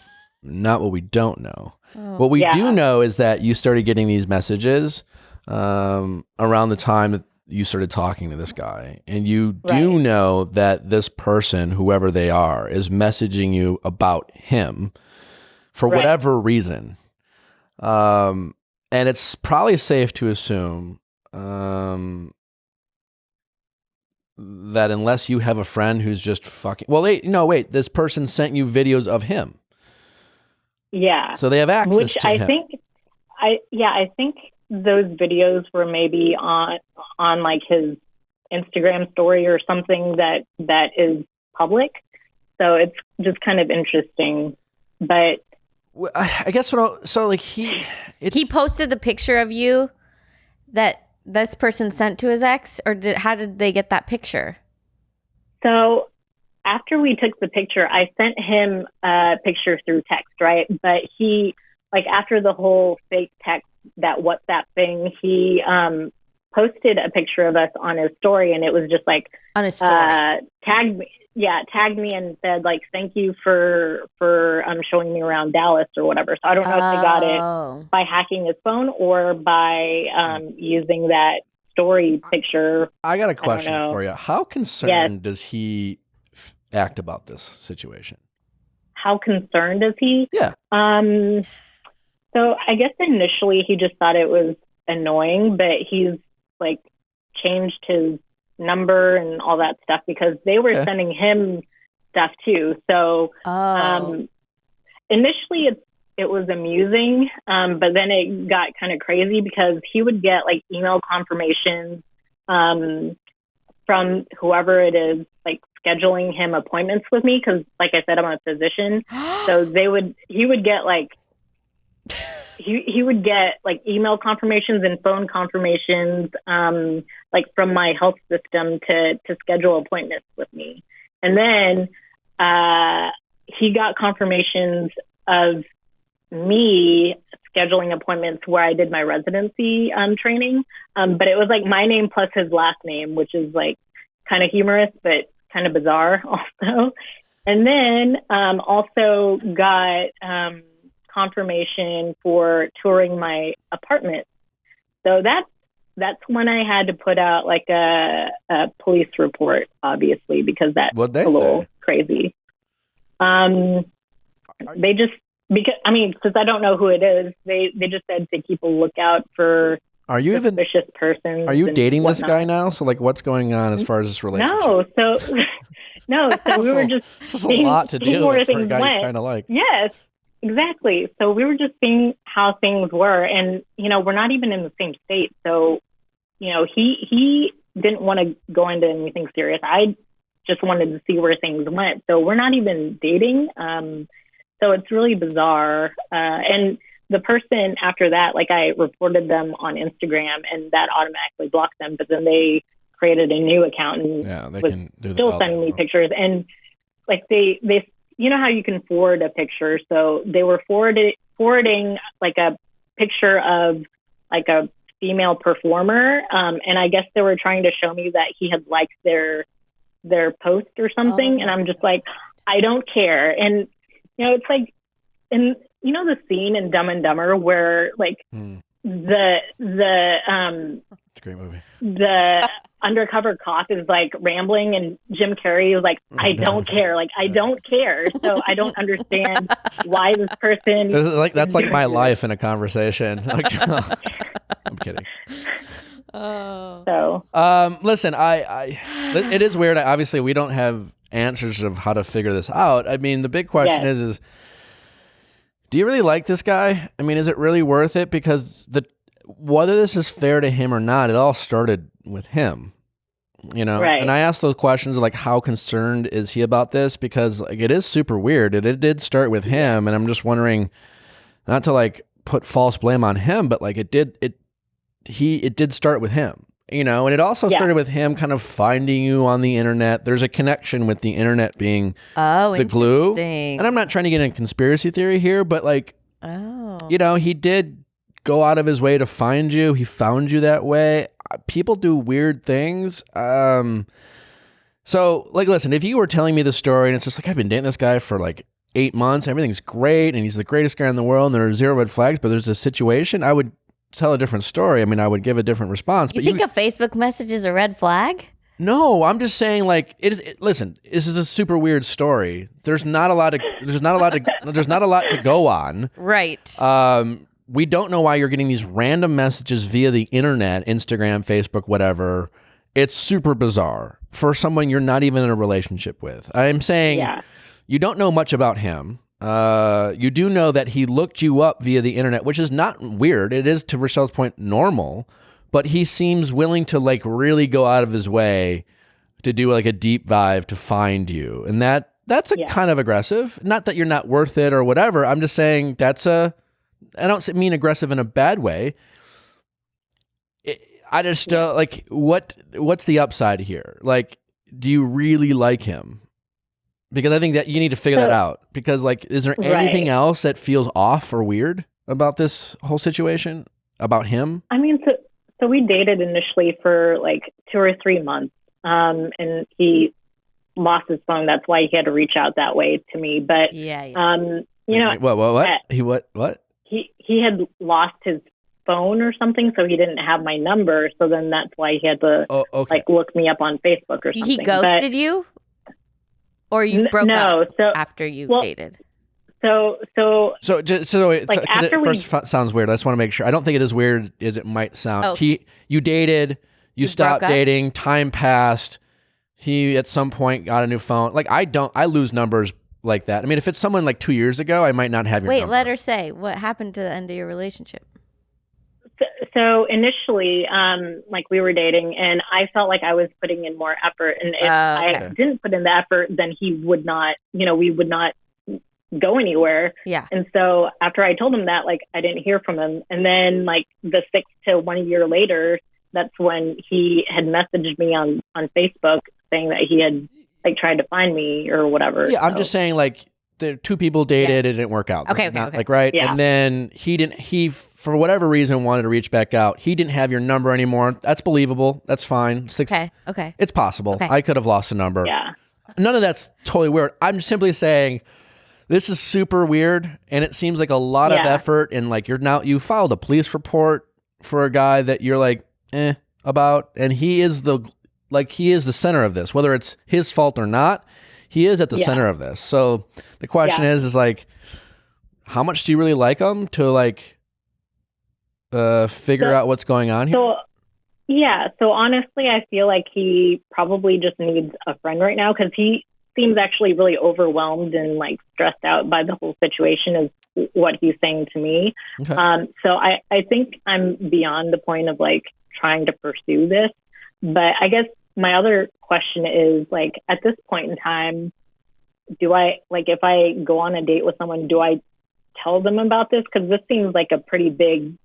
not what we don't know. What we do know is that you started getting these messages around the time that you started talking to this guy. And you do know that this person, whoever they are, is messaging you about him for whatever reason. And it's probably safe to assume that unless you have a friend who's just fucking... Well, wait, this person sent you videos of him. Yeah. So they have access Which to him. I think those videos were maybe on like his Instagram story or something that is public. So it's just kind of interesting. But I guess he posted the picture of you that this person sent to his ex, or how did they get that picture? So after we took the picture, I sent him a picture through text, right? But he, like, after the whole fake text, that WhatsApp thing, he posted a picture of us on his story, and it was just like on his story, tagged me and said like, thank you for showing me around Dallas or whatever. So I don't know if they got it by hacking his phone or by using that story picture. I got a question for you. How concerned does he act about this situation? How concerned is he? Yeah. So I guess initially he just thought it was annoying, but he's like changed his number and all that stuff because they were sending him stuff too. So initially it was amusing, but then it got kind of crazy because he would get like email confirmations from whoever it is, like scheduling him appointments with me, because like I said, I'm a physician. So he would get like he would get like email confirmations and phone confirmations like from my health system to schedule appointments with me. And then he got confirmations of me scheduling appointments where I did my residency training. But it was like my name plus his last name, which is like kind of humorous, but kind of bizarre also. And then also got confirmation for touring my apartment. So that's when I had to put out like a police report, obviously, because that's a little crazy. They just, because I don't know who it is, they just said to keep a lookout for suspicious persons. Are you dating this guy now? So like, what's going on as far as this relationship? No, so we were just this is a lot to deal with for a guy you kind of like. Yes. Exactly. So we were just seeing how things were, and we're not even in the same state. So, he didn't want to go into anything serious. I just wanted to see where things went. So we're not even dating. So it's really bizarre. And the person after that, like I reported them on Instagram, and that automatically blocked them. But then they created a new account and was still sending me pictures, and like they. You know how you can forward a picture? So they were forwarding like a picture of like a female performer. And I guess they were trying to show me that he had liked their post or something. And I'm just like, I don't care. And, it's like, and the scene in Dumb and Dumber where like it's a great movie. The undercover cop is like rambling, and Jim Carrey is like, I don't care. Like, I don't care. So I don't understand why this person. That's like my life in a conversation. Like, I'm kidding. So, listen, it is weird. Obviously, we don't have answers of how to figure this out. I mean, the big question is, do you really like this guy? I mean, is it really worth it? Because whether this is fair to him or not, it all started with him, you know? Right. And I asked those questions like, how concerned is he about this? Because like, it is super weird. It did start with him. And I'm just wondering, not to like put false blame on him, but like it did start with him, you know? And it also started with him kind of finding you on the internet. There's a connection with the internet being the glue. And I'm not trying to get into conspiracy theory here, but like, you know, he did go out of his way to find you. He found you that way. People do weird things. So like, listen, if you were telling me the story and it's just like, I've been dating this guy for like 8 months, everything's great, and he's the greatest guy in the world, and there are 0 red flags, but there's a situation, I would tell a different story. I mean, I would give a different response. You think a Facebook message is a red flag? No, I'm just saying, like, listen, this is a super weird story. There's not a lot to go on. Right. We don't know why you're getting these random messages via the internet, Instagram, Facebook, whatever. It's super bizarre for someone you're not even in a relationship with. I'm saying you don't know much about him. You do know that he looked you up via the internet, which is not weird. It is, to Rochelle's point, normal. But he seems willing to like really go out of his way to do like a deep dive to find you. And that's a kind of aggressive. Not that you're not worth it or whatever. I'm just saying I don't mean aggressive in a bad way. I just like, what's the upside here? Like, do you really like him? Because I think that you need to figure that out. Because like, is there anything else that feels off or weird about this whole situation, about him? I mean, so we dated initially for like 2 or 3 months, and he lost his phone. That's why he had to reach out that way to me. But you know, What? He had lost his phone or something, so he didn't have my number. So then that's why he had to like look me up on Facebook or something. He ghosted you, or you broke up after you dated? So like after it first sounds weird. I just want to make sure. I don't think it is weird as it might sound. You dated, you stopped dating, time passed. He at some point got a new phone. Like I lose numbers like that. I mean, if it's someone like 2 years ago, I might not have your number. Wait, let her say what happened to the end of your relationship. So initially, like we were dating, and I felt like I was putting in more effort, and if I didn't put in the effort, then he would not. You know, we would not go anywhere. Yeah. And so after I told him that, like, I didn't hear from him, and then like the 6 to 1 year later, that's when he had messaged me on Facebook saying that he had like tried to find me or whatever. Yeah, I'm just saying, like, the 2 people dated, it didn't work out. Okay. Like, right? Yeah. And then he for whatever reason wanted to reach back out. He didn't have your number anymore. That's believable. That's fine. Okay. It's possible. Okay. I could have lost a number. Yeah. None of that's totally weird. I'm simply saying this is super weird, and it seems like a lot of effort, and like you filed a police report for a guy that you're like, about, and he is the center of this, whether it's his fault or not. He is at the center of this. So the question is like, how much do you really like him to like figure out what's going on here? So honestly, I feel like he probably just needs a friend right now, because he seems actually really overwhelmed and like stressed out by the whole situation, is what he's saying to me. Okay. So I think I'm beyond the point of like trying to pursue this. But I guess my other question is, like, at this point in time, do I, like, if I go on a date with someone, do I tell them about this? Because this seems like a pretty big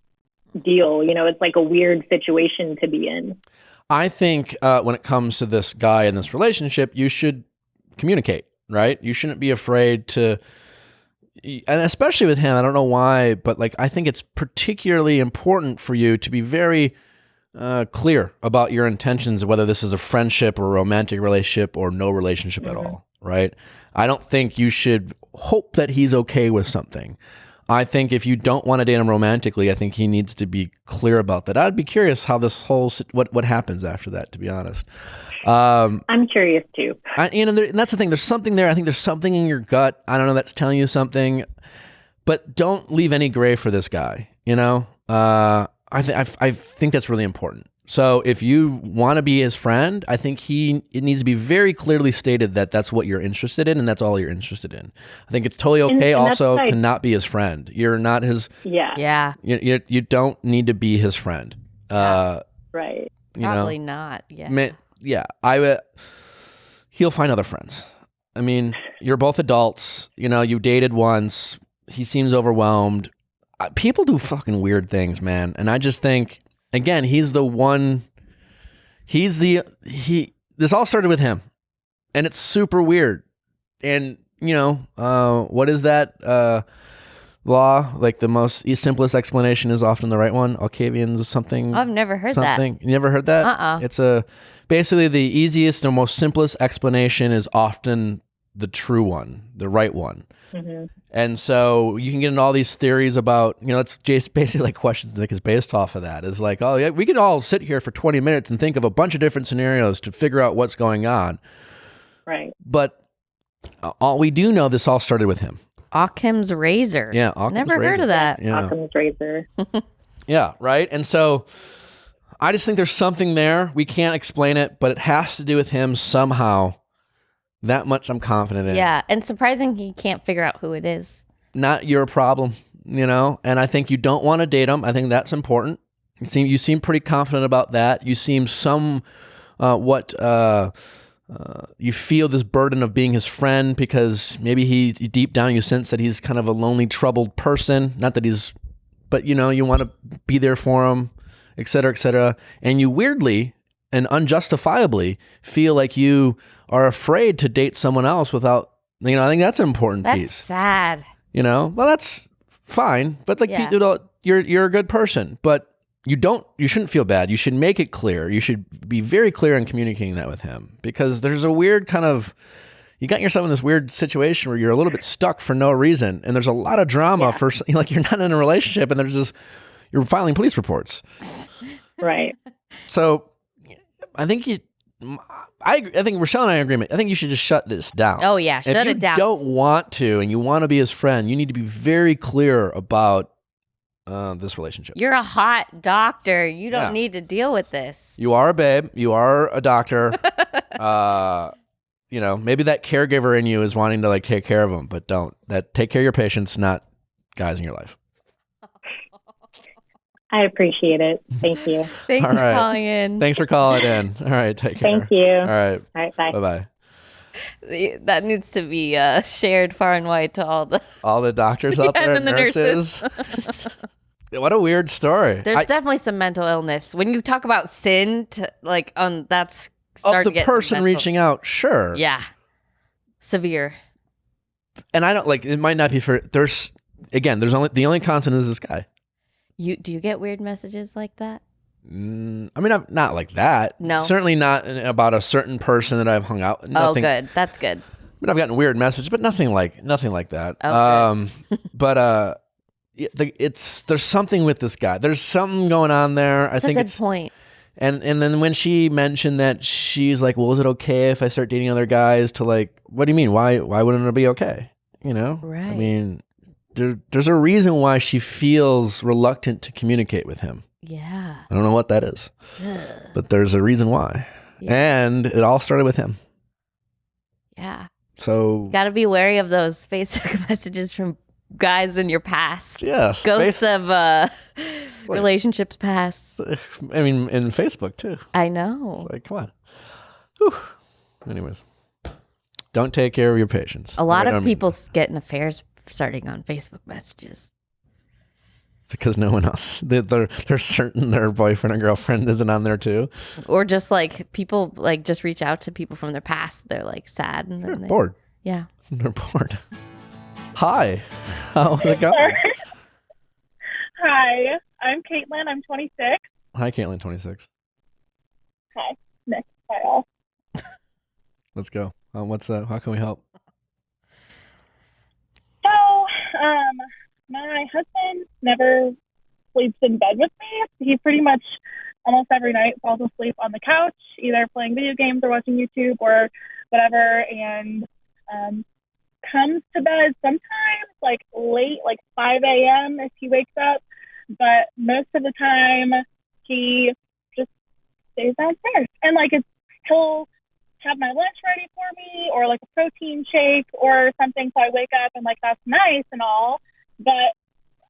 deal. You know, it's like a weird situation to be in. I think when it comes to this guy in this relationship, you should communicate, right? You shouldn't be afraid to, and especially with him, I don't know why, but like, I think it's particularly important for you to be very clear about your intentions, whether this is a friendship or a romantic relationship or no relationship at all, right? I don't think you should hope that he's okay with something. I think if you don't want to date him romantically, I think he needs to be clear about that. I'd be curious how this whole what happens after that, to be honest. I'm curious too. And that's the thing. There's something there. I think there's something in your gut. I don't know, that's telling you something. But don't leave any gray for this guy. I think that's really important. So if you want to be his friend, I think it needs to be very clearly stated that that's what you're interested in, and that's all you're interested in. I think it's totally okay also to not be his friend. You're not his. Yeah. You don't need to be his friend. Right. Probably not. Yeah. Yeah. He'll find other friends. I mean, you're both adults. You dated once. He seems overwhelmed. People do fucking weird things, man. And I just think, again, he's the one. This all started with him, and it's super weird. And what is that law? Like the simplest explanation is often the right one. Alcavian's something. I've never heard that. You never heard that? It's basically the easiest and most simplest explanation is often the true one, the right one. Mm-hmm. And so you can get into all these theories about, it's just basically like questions Nick is based off of that. Is like, oh yeah, we could all sit here for 20 minutes and think of a bunch of different scenarios to figure out what's going on. Right. But all we do know, this all started with him. Occam's razor. Yeah. Occam's Never razor. heard of that. Yeah. Occam's razor. Yeah. Right. And so I just think there's something there. We can't explain it, but it has to do with him somehow. That much I'm confident in. Yeah, and surprising he can't figure out who it is. Not your problem, and I think you don't want to date him. I think that's important. You seem pretty confident about that. You seem you feel this burden of being his friend because maybe deep down you sense that he's kind of a lonely, troubled person. Not that but you want to be there for him, et cetera, et cetera. And you weirdly and unjustifiably feel like you are afraid to date someone else without, I think that's an important piece. That's sad. Well, that's fine. But you're a good person, but you shouldn't feel bad. You should make it clear. You should be very clear in communicating that with him, because there's a weird kind of, you got yourself in this weird situation where you're a little bit stuck for no reason. And there's a lot of drama for, you're not in a relationship and you're filing police reports. Right. So I think I think Rochelle and I are in agreement. I think you should just shut this down. Oh yeah, shut it down. If you don't want to and you want to be his friend, you need to be very clear about this relationship. You're a hot doctor. You don't need to deal with this. You are a babe. You are a doctor. Maybe that caregiver in you is wanting to take care of them, but take care of your patients, not guys in your life. I appreciate it. Thank you. Thanks for calling in. Thanks for calling in. All right, take care. Thank you. All right. All right, bye. Bye-bye. That needs to be shared far and wide to all the doctors out there and the nurses. What a weird story. There's definitely some mental illness. When you talk about sin, that's of the person reaching out, sure. Yeah. Severe. And I don't it might not be for the only constant is this guy. Do you get weird messages like that? I mean, I'm not like that. No. Certainly not about a certain person that I've hung out with. Nothing, good. That's good. I mean, I've gotten weird messages, but nothing like that. Okay. But there's something with this guy. There's something going on there. That's a good point. And then when she mentioned that, she's like, well, is it okay if I start dating other guys to what do you mean? Why wouldn't it be okay? Right. I mean, there's a reason why she feels reluctant to communicate with him. Yeah. I don't know what that is, but there's a reason why. Yeah. And it all started with him. Yeah. So got to be wary of those Facebook messages from guys in your past. Yeah. Ghosts of relationships past. I mean, in Facebook too. I know. It's come on. Whew. Anyways, don't take care of your patients. A lot of people get in affairs starting on Facebook messages. It's because no one else, they're certain their boyfriend or girlfriend isn't on there too. Or just people just reach out to people from their past. They're sad and then they're bored. Yeah. They're bored. Hi. How's it going? Hi, I'm Caitlin. I'm 26. Hi, Caitlin, 26. Hi, Nick. Viall. Let's go. How can we help? So, my husband never sleeps in bed with me. He pretty much almost every night falls asleep on the couch, either playing video games or watching YouTube or whatever, and comes to bed sometimes like late, like 5 a.m. if he wakes up, but most of the time he just stays downstairs. And like he'll have my lunch ready for me or like a protein shake or something, so I wake up and like that's nice and all, but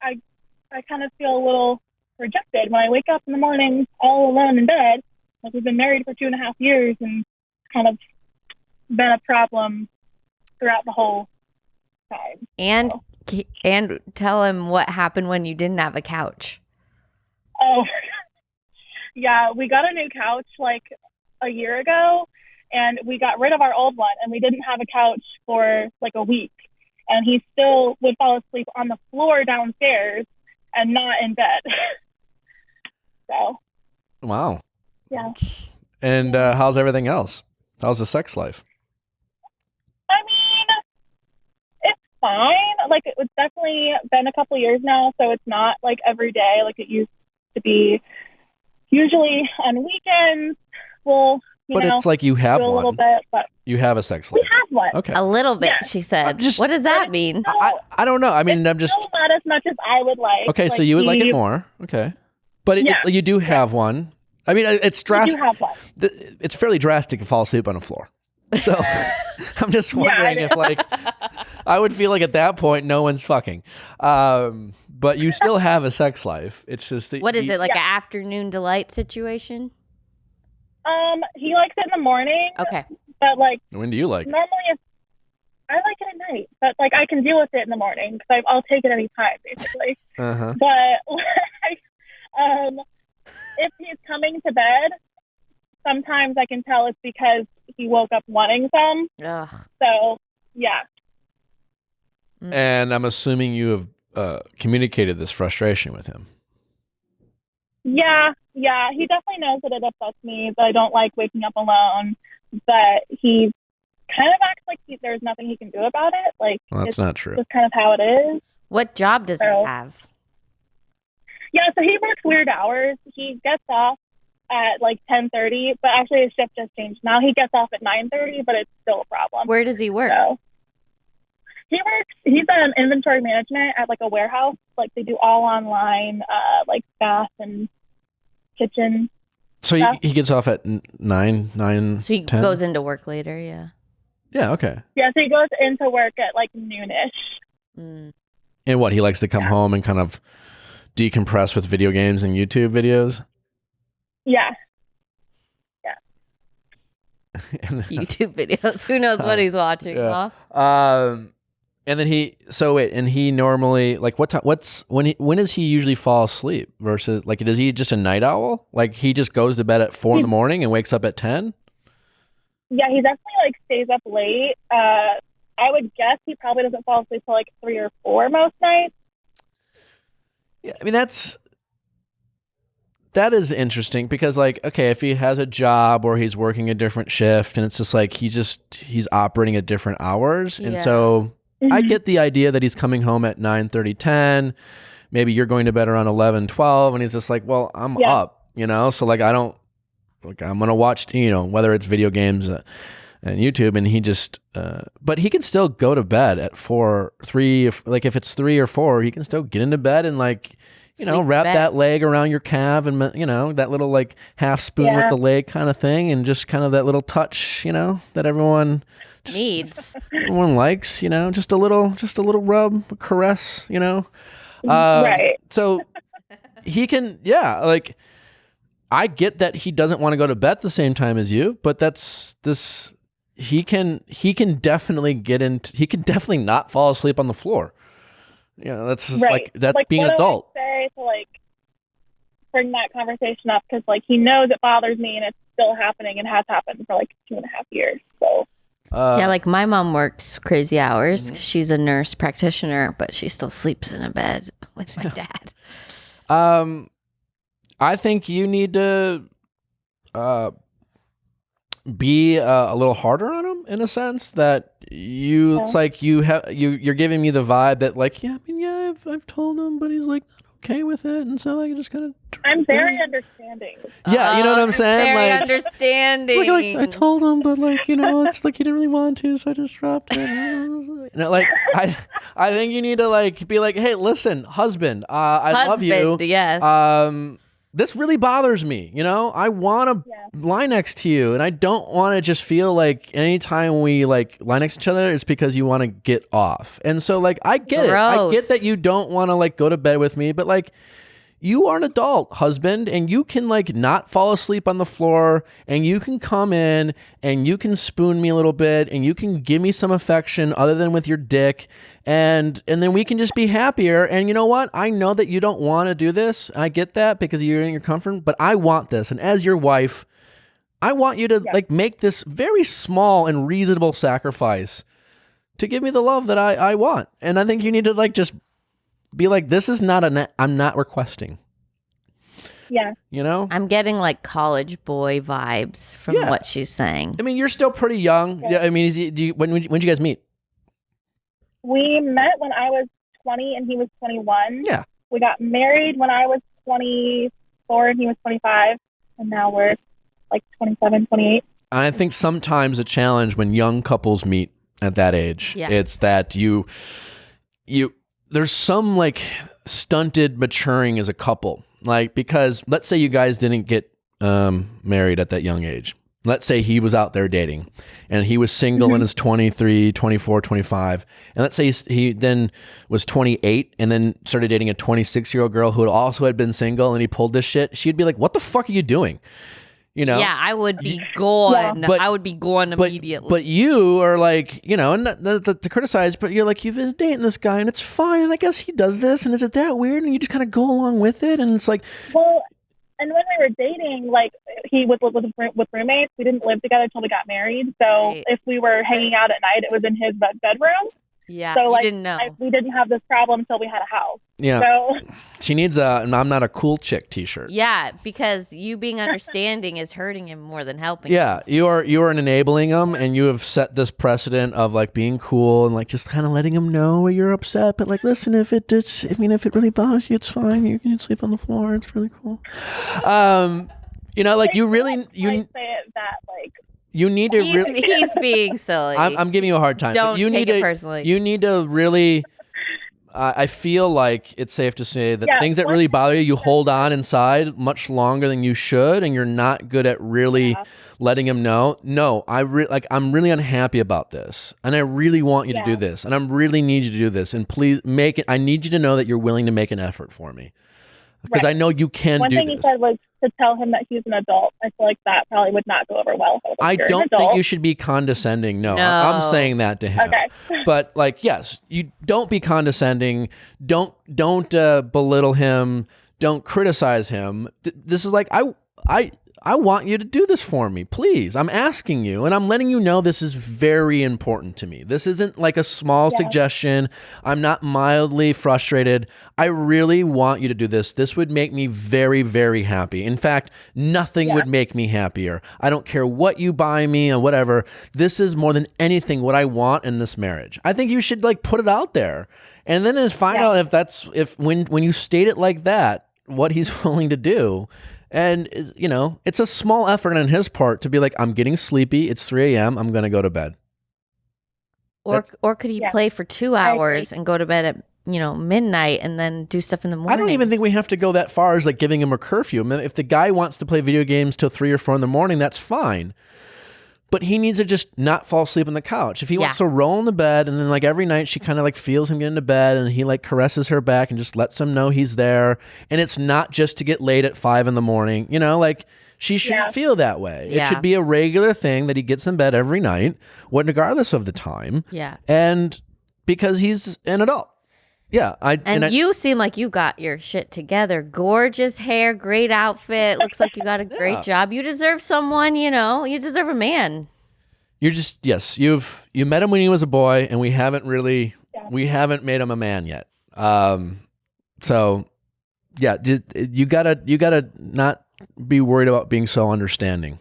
I kind of feel a little rejected when I wake up in the morning all alone in bed. Like we've been married for 2.5 years and kind of been a problem throughout the whole time. And tell him what happened when you didn't have a couch. Oh, yeah, we got a new couch like a year ago, and we got rid of our old one, and we didn't have a couch for like a week. And he still would fall asleep on the floor downstairs and not in bed. So. Wow. Yeah. And how's everything else? How's the sex life? I mean, it's fine. Like, it's definitely been a couple years now, so it's not like every day like it used to be. Usually on weekends, we'll, but it's like you have do a one. little bit, but you have a sex life. we have one. Okay. A little bit, Yeah. she said. What does that mean? I don't know. I mean, I'm just. Still not as much as I would like. Okay, so you would like it more. Okay. But you do have one. I mean, it's drastic. You do have one. It's fairly drastic to fall asleep on the floor. So I'm just wondering if, like, I would feel like at that point, no one's fucking. But you still have a sex life. It's just that What is it, like an afternoon delight situation? He likes it in the morning. Okay. But like, when do you like it? normally I like it at night, but like I can deal with it in the morning because I'll take it any time, basically. Uh-huh. But like, if he's coming to bed, sometimes I can tell it's because he woke up wanting some. Ugh. So yeah. And I'm assuming you have communicated this frustration with him. Yeah, he definitely knows that it upsets me, that I don't like waking up alone, but he kind of acts like there's nothing he can do about it. Like, Well, that's not true. It's just kind of how it is. What job does he have? Yeah, so he works weird hours. He gets off at like 10:30, but actually his shift just changed. Now he gets off at 9:30, but it's still a problem. Where does he work? So, he's an inventory management at like a warehouse. Like they do all online, like bath and kitchen. So he gets off at 9. So he 10? goes into work later, yeah. Yeah, okay. Yeah, so he goes into work at like noonish. And what, he likes to come home and kind of decompress with video games and YouTube videos? Yeah. YouTube videos. Who knows what he's watching, huh? And then he normally, like, when does he usually fall asleep versus, like, is he just a night owl? Like, he just goes to bed at 4 in the morning and wakes up at 10? Yeah, he definitely like stays up late. I would guess he probably doesn't fall asleep till like 3 or 4 most nights. Yeah, I mean, that is interesting because, like, okay, if he has a job or he's working a different shift and it's just like he's operating at different hours. And so I get the idea that he's coming home at 9:30, 10. Maybe you're going to bed around 11, 12. And he's just like, well, I'm up, So, like, I'm going to watch, whether it's video games and YouTube. And he just, but he can still go to bed at 3, like if it's 3 or 4, he can still get into bed and like, wrap that leg around your calf and, that little like half spoon with the leg kind of thing. And just kind of that little touch, that everyone needs. Everyone likes, just a little rub, a caress, Right. So he can, like, I get that he doesn't want to go to bed at the same time as you, but he can definitely he can definitely not fall asleep on the floor. That's just that's like being an adult. What do I say to like bring that conversation up? Because like he knows it bothers me and it's still happening and has happened for like 2.5 years. So yeah, like my mom works crazy hours. She's a nurse practitioner, but she still sleeps in a bed with my dad. I think you need to be a little harder on him in a sense that it's like you're giving me the vibe that like, I've told him, but he's like not okay with it, and so I just kind of. I'm very understanding. Yeah, you know what I'm saying? Very Like, understanding. like, I told him, but like, you know, it's like he didn't really want to, so I just dropped it. You know, like I think you need to like be like, hey, listen, husband, I love you. Yes. This really bothers me. You know, I want to lie next to you, and I don't want to just feel like anytime we like lie next to each other, it's because you want to get off. And so, like, I get it. I get that you don't want to like go to bed with me, but like, you are an adult, husband, and you can like not fall asleep on the floor, and you can come in and you can spoon me a little bit, and you can give me some affection other than with your dick, and then we can just be happier. And you know what? I know that you don't want to do this. I get that because you're in your comfort, but I want this. And as your wife, I want you to like make this very small and reasonable sacrifice to give me the love that I want. And I think you need to like just be like, this is not I'm not requesting. Yeah. You know? I'm getting like college boy vibes from what she's saying. I mean, you're still pretty young. Yeah. I mean, when did you guys meet? We met when I was 20 and he was 21. Yeah. We got married when I was 24 and he was 25. And now we're like 27, 28. I think sometimes a challenge when young couples meet at that age, it's that you there's some like stunted maturing as a couple. Like, because let's say you guys didn't get married at that young age. Let's say he was out there dating and he was single in his 23, 24, 25. And let's say he then was 28 and then started dating a 26-year-old girl who also had been single, and he pulled this shit. She'd be like, what the fuck are you doing? You know? Yeah, I would be gone. I would be gone immediately. But you are like, you know, and to criticize, but you're like, you've been dating this guy and it's fine. And I guess he does this. And is it that weird? And you just kind of go along with it. And it's like, well, and when we were dating, like he was with roommates. We didn't live together until we got married. So if we were hanging out at night, it was in his bedroom. Yeah, so like, didn't know. We didn't have this problem until we had a house. Yeah. So she needs a "I'm not a cool chick" T-shirt. Yeah, because you being understanding is hurting him more than helping. Yeah, you are enabling him, and you have set this precedent of like being cool and like just kind of letting him know you're upset. But like, listen, if it really bothers you, it's fine. You can sleep on the floor. It's really cool. You know, like you really say it that like. You need to. He's being silly. I'm giving you a hard time. Don't you take it personally. You need to really. I feel like it's safe to say that things that really bother you hold on inside much longer than you should, and you're not good at really letting him know. No, I'm really unhappy about this, and I really want you to do this, and I really need you to do this, and please make it. I need you to know that you're willing to make an effort for me, because I know you can do this. One thing he said was to tell him that he's an adult. I feel like that probably would not go over well. I don't think you should be condescending. No. I'm saying that to him. Okay. But like, yes, you don't be condescending. Don't belittle him. Don't criticize him. This is like, I want you to do this for me, please. I'm asking you, and I'm letting you know this is very important to me. This isn't like a small suggestion. I'm not mildly frustrated. I really want you to do this. This would make me very, very happy. In fact, nothing would make me happier. I don't care what you buy me or whatever. This is more than anything what I want in this marriage. I think you should like put it out there, and then find out if when you state it like that, what he's willing to do. And, you know, it's a small effort on his part to be like, I'm getting sleepy. It's 3 a.m. I'm going to go to bed. Or could he play for 2 hours and go to bed at, midnight and then do stuff in the morning? I don't even think we have to go that far as like giving him a curfew. I mean, if the guy wants to play video games till 3 or 4 in the morning, that's fine. But he needs to just not fall asleep on the couch. If he wants to roll in the bed, and then like every night she kind of like feels him get into bed, and he like caresses her back and just lets him know he's there. And it's not just to get laid at 5 in the morning. You know, like she shouldn't feel that way. Yeah. It should be a regular thing that he gets in bed every night, regardless of the time. Yeah. And because he's an adult. Yeah. You seem like you got your shit together. Gorgeous hair, great outfit. Looks like you got a great job. You deserve someone, you deserve a man. You're just, you met him when he was a boy, and we haven't made him a man yet. So yeah, you gotta not be worried about being so understanding.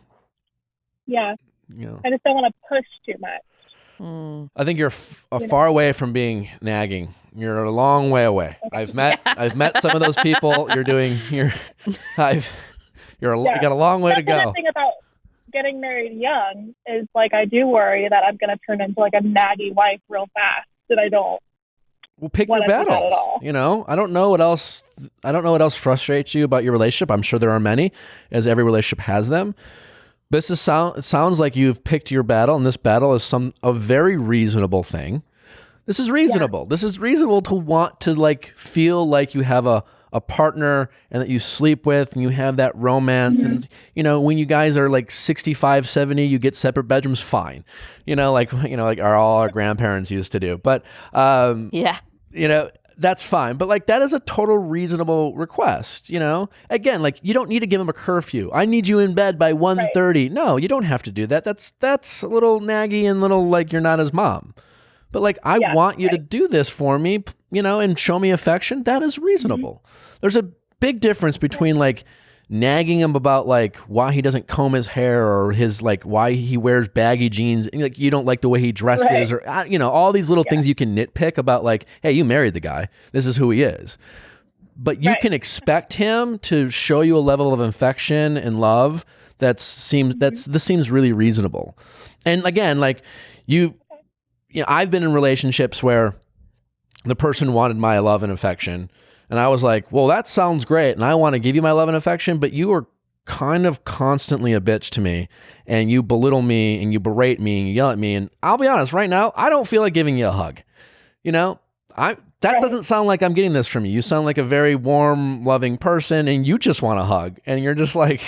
Yeah. I just don't want to push too much. I think you're far away from being nagging. You're a long way away. I've met some of those people. You got a long way to go. The thing about getting married young is like I do worry that I'm going to turn into like a naggy wife real fast, and I don't. Well, pick your battles. You know, I don't know what else frustrates you about your relationship. I'm sure there are many, as every relationship has them. It sounds like you've picked your battle, and this battle is a very reasonable thing. This is reasonable. Yeah. This is reasonable to want to like feel like you have a partner and that you sleep with and you have that romance. Mm-hmm. And, you know, when you guys are like 65, 70, you get separate bedrooms, fine. Like all our grandparents used to do. But, that's fine. But like, that is a total reasonable request, Again, like you don't need to give him a curfew. I need you in bed by 1:30. Right. No, you don't have to do that. That's a little naggy and little like you're not his mom. But like, I want you to do this for me, and show me affection. That is reasonable. Mm-hmm. There's a big difference between like nagging him about like why he doesn't comb his hair or his like why he wears baggy jeans and like you don't like the way he dresses or all these little things you can nitpick about like, hey, you married the guy. This is who he is. But you can expect him to show you a level of affection and love this seems really reasonable. And again, like I've been in relationships where the person wanted my love and affection. And I was like, well, that sounds great. And I want to give you my love and affection, but you are kind of constantly a bitch to me. And you belittle me and you berate me and you yell at me. And I'll be honest, right now, I don't feel like giving you a hug. That doesn't sound like I'm getting this from you. You sound like a very warm, loving person and you just want a hug. And you're just like,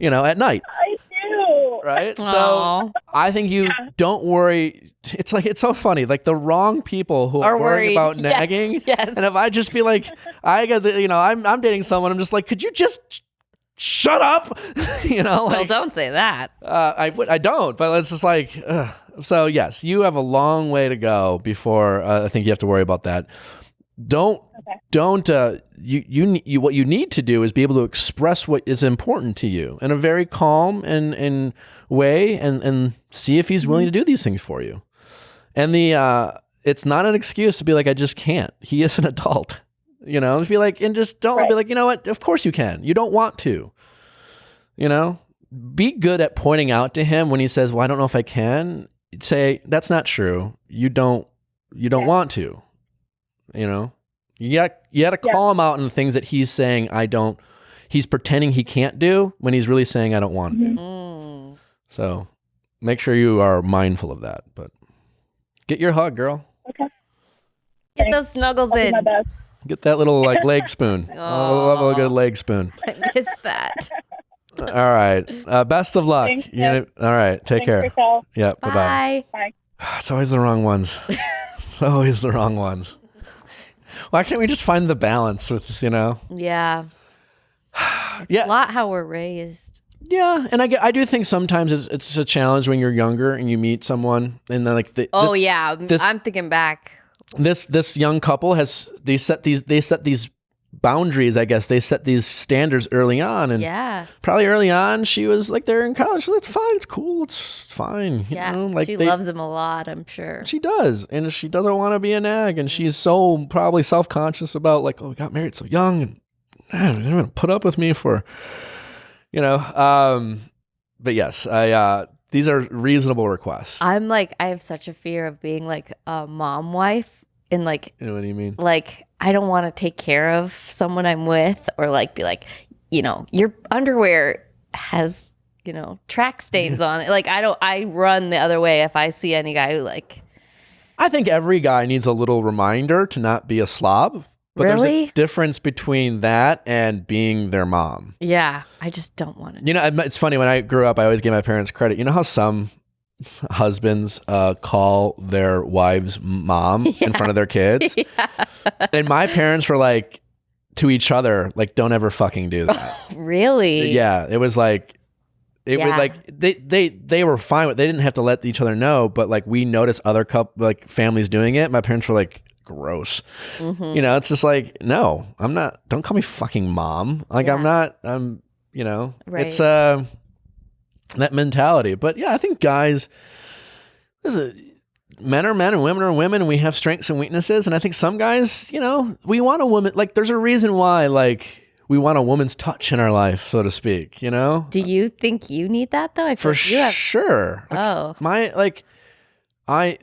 at night. I do. Right? Aww. So I think you don't worry. It's like, it's so funny. Like the wrong people who are worried about nagging. Yes. And if I just be like, I'm dating someone, I'm just like, could you just shut up? Well, don't say that. I don't, but it's just like, so yes, you have a long way to go before I think you have to worry about that. What you need to do is be able to express what is important to you in a very calm and way and see if he's willing to do these things for you. And it's not an excuse to be like, I just can't. He is an adult, just be like, and just don't be like, you know what? Of course you can. You don't want to, be good at pointing out to him when he says, well, I don't know if I can. Say, that's not true. You don't want to, You got to call him out on the things that he's saying he's pretending he can't do when he's really saying I don't want to. Mm-hmm. So make sure you are mindful of that. But get your hug, girl. Okay. Get those snuggles in. Get that little like leg spoon. I love a good leg spoon. I miss that. All right. Best of luck. All right. Take care. Yourself. Yeah. Bye. Bye. It's always the wrong ones. It's always the wrong ones. Why can't we just find the balance with this, Yeah. Yeah. A lot how we're raised. Yeah. And I do think sometimes it's a challenge when you're younger and you meet someone and then like I'm thinking back. This young couple they set these boundaries, I guess. They set these standards early on, and probably early on she was like, they're in college, so it's fine, it's cool, it's fine. She loves him a lot, I'm sure. She does, and she doesn't want to be a nag, and she's so probably self-conscious about like, oh, we got married so young, and man, they're gonna put up with me for, but yes, these are reasonable requests. I'm like, I have such a fear of being like a mom wife. And like, what do you mean? Like, I don't want to take care of someone I'm with or like be like, your underwear has, track stains on it. Like, I run the other way if I see any guy who like. I think every guy needs a little reminder to not be a slob. But really? There's a difference between that and being their mom. Yeah. I just don't want to. It's funny. When I grew up, I always gave my parents credit. You know how some husbands call their wives mom in front of their kids? Yeah. And my parents were like, to each other, like, don't ever fucking do that. Really? Yeah. It was like, was like they were fine with, they didn't have to let each other know, but like we noticed other families doing it. My parents were like, gross. Mm-hmm. It's just like, no, I'm not, don't call me fucking mom. Like right. It's that mentality. But yeah, I think guys, men are men and women are women, and we have strengths and weaknesses. And I think some guys, we want a woman. Like, there's a reason why, like, we want a woman's touch in our life, so to speak. Do you think you need that though? For sure. Oh, where I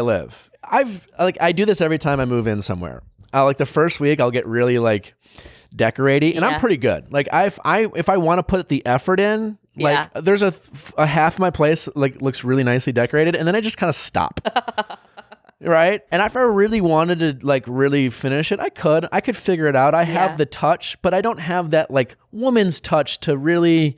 live. I do this every time I move in somewhere. Like the first week, I'll get really like decorating, and I'm pretty good. Like if I want to put the effort in. Like there's a half of my place like looks really nicely decorated, and then I just kind of stop. Right? And if I really wanted to like really finish it, I could figure it out. I have the touch, but I don't have that like woman's touch to really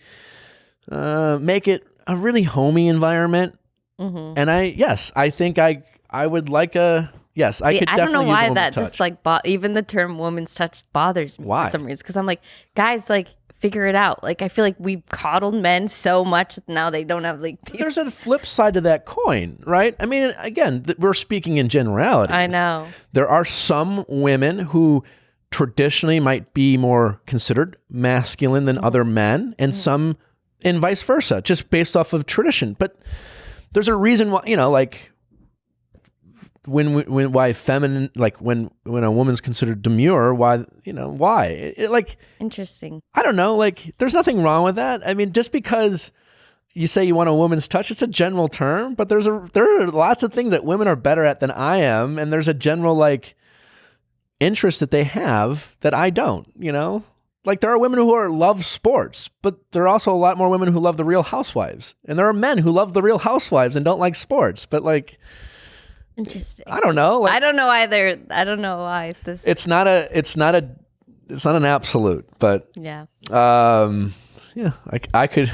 make it a really homey environment. Mm-hmm. And I think I would like a yes. I could. I don't know why that touch. Just like even the term woman's touch bothers me for some reason, because I'm like, guys, like, figure it out. Like, I feel like we've coddled men so much that now they don't have like these. There's a flip side to that coin, right? I mean, again, we're speaking in generalities. I know. There are some women who traditionally might be more considered masculine than other men, and some, and vice versa, just based off of tradition. But there's a reason why, like, why feminine, like when a woman's considered demure, why like interesting. I don't know, like there's nothing wrong with that. I mean, just because you say you want a woman's touch, it's a general term, but there are lots of things that women are better at than I am, and there's a general like interest that they have that I don't. Like there are women who love sports, but there are also a lot more women who love the Real Housewives, and there are men who love the Real Housewives and don't like sports, but like. Interesting. I don't know. Like, I don't know either. I don't know why this. It's not an absolute, but yeah. I could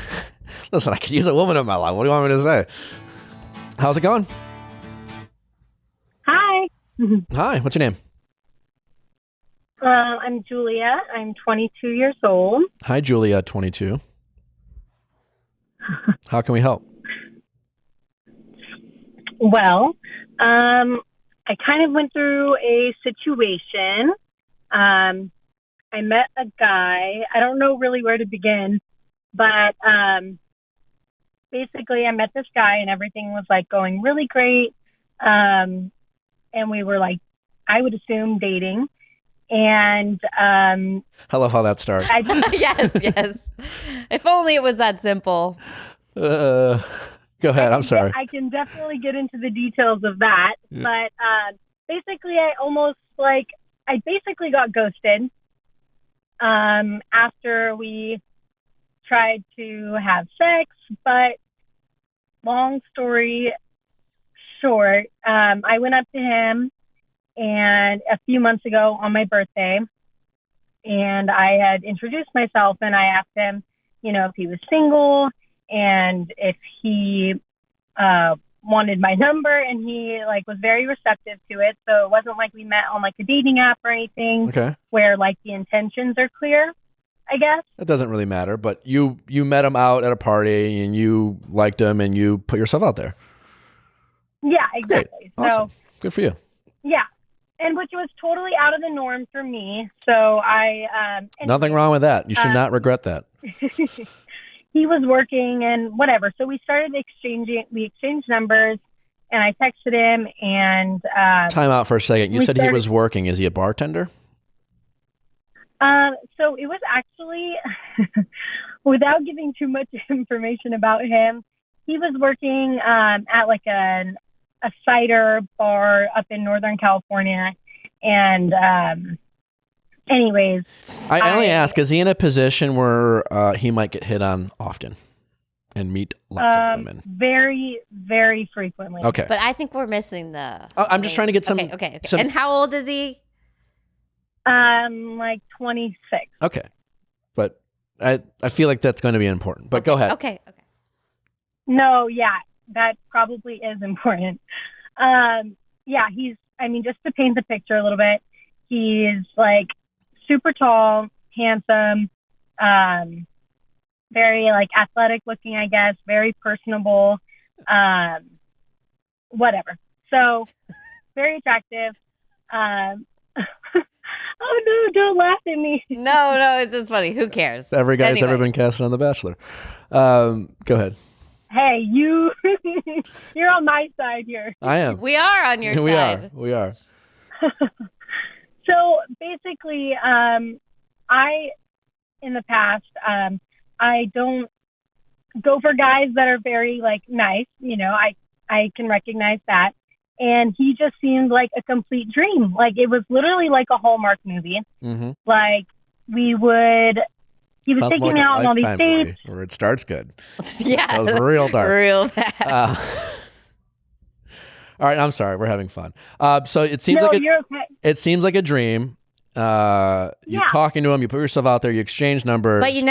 listen. I could use a woman in my life. What do you want me to say? How's it going? Hi. Hi. What's your name? I'm Julia. I'm 22 years old. Hi, Julia. 22. How can we help? Well, I kind of went through a situation. I met a guy. I don't know really where to begin, but basically I met this guy and everything was like going really great. And we were like, I would assume dating. And I love how that starts. Yes. If only it was that simple. Go ahead. I'm sorry. I can definitely get into the details of that. Yeah. But basically, I basically got ghosted after we tried to have sex. But long story short, I went up to him and a few months ago on my birthday, and I had introduced myself, and I asked him, if he was single and if he wanted my number, and he like was very receptive to it. So it wasn't like we met on like a dating app or anything. Okay. Where like the intentions are clear, I guess. It doesn't really matter, but you met him out at a party and you liked him and you put yourself out there. Yeah, exactly. Great. Awesome. So good for you. Yeah. And which was totally out of the norm for me. So nothing wrong with that. You should not regret that. He was working and whatever. So we exchanged numbers, and I texted him and... Time out for a second. You said he was working. Is he a bartender? So it was actually, without giving too much information about him, he was working at like a cider bar up in Northern California. And anyways. I only ask, is he in a position where he might get hit on often and meet lots of women? Very, very frequently. Okay. But I think we're missing the... I'm just trying to get some... Okay. And how old is he? Like 26. Okay. But I feel like that's going to be important. But go ahead. Okay. No, yeah, that probably is important. Yeah, just to paint the picture a little bit, he's like super tall, handsome, very like athletic looking, I guess, very personable, whatever. So very attractive. Oh no, don't laugh at me. No, it's just funny. Who cares? Every guy's ever been casted on The Bachelor. Go ahead. hey, you're on my side here. I am. We are on your side. We are. So basically, in the past, I don't go for guys that are very like nice. I can recognize that. And he just seemed like a complete dream. Like it was literally like a Hallmark movie. Mm-hmm. Like he was taking me out on all these dates. Where it starts good. Yeah. That was real dark. Real bad. All right, I'm sorry. We're having fun. So it seems you're okay. It seems like a dream. You're talking to him. You put yourself out there. You exchange numbers. But you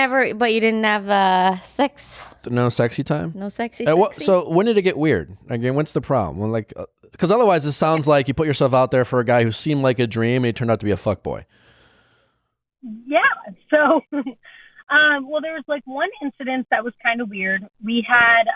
didn't have sex. No sexy time. No sexy. So when did it get weird? Again, what's the problem? Well, like, because otherwise, it sounds like you put yourself out there for a guy who seemed like a dream, and he turned out to be a fuckboy. Yeah. So, well, there was like one incident that was kind of weird. We had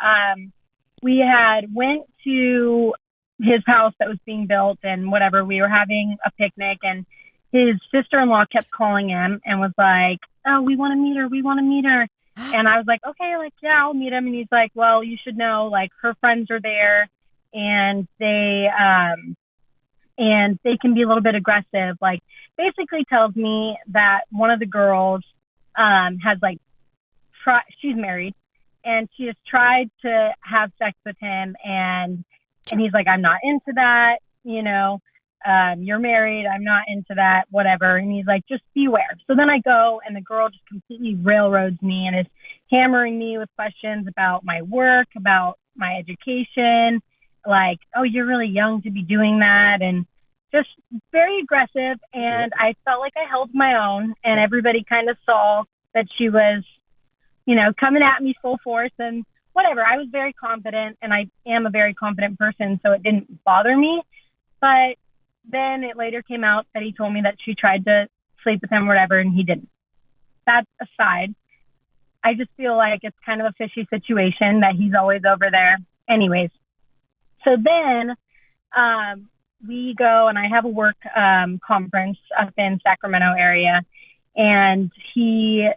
went to his house that was being built and whatever. We were having a picnic, and his sister-in-law kept calling him and was like, "Oh, we want to meet her. We want to meet her." And I was like, "Okay, like, yeah, I'll meet him." And he's like, "Well, you should know, like, her friends are there, and they can be a little bit aggressive." Like, basically tells me that one of the girls has like she's married, and she has tried to have sex with him, and he's like, "I'm not into that, you're married, I'm not into that, whatever." And he's like, "Just beware." So then I go, and the girl just completely railroads me and is hammering me with questions about my work, about my education, like, "Oh, you're really young to be doing that," and just very aggressive. And I felt like I held my own, and everybody kind of saw that she was, coming at me full force and whatever. I was very confident, and I am a very confident person, so it didn't bother me. But then it later came out that he told me that she tried to sleep with him or whatever, and he didn't. That aside, I just feel like it's kind of a fishy situation that he's always over there. Anyways, so then we go, and I have a work conference up in Sacramento area, and he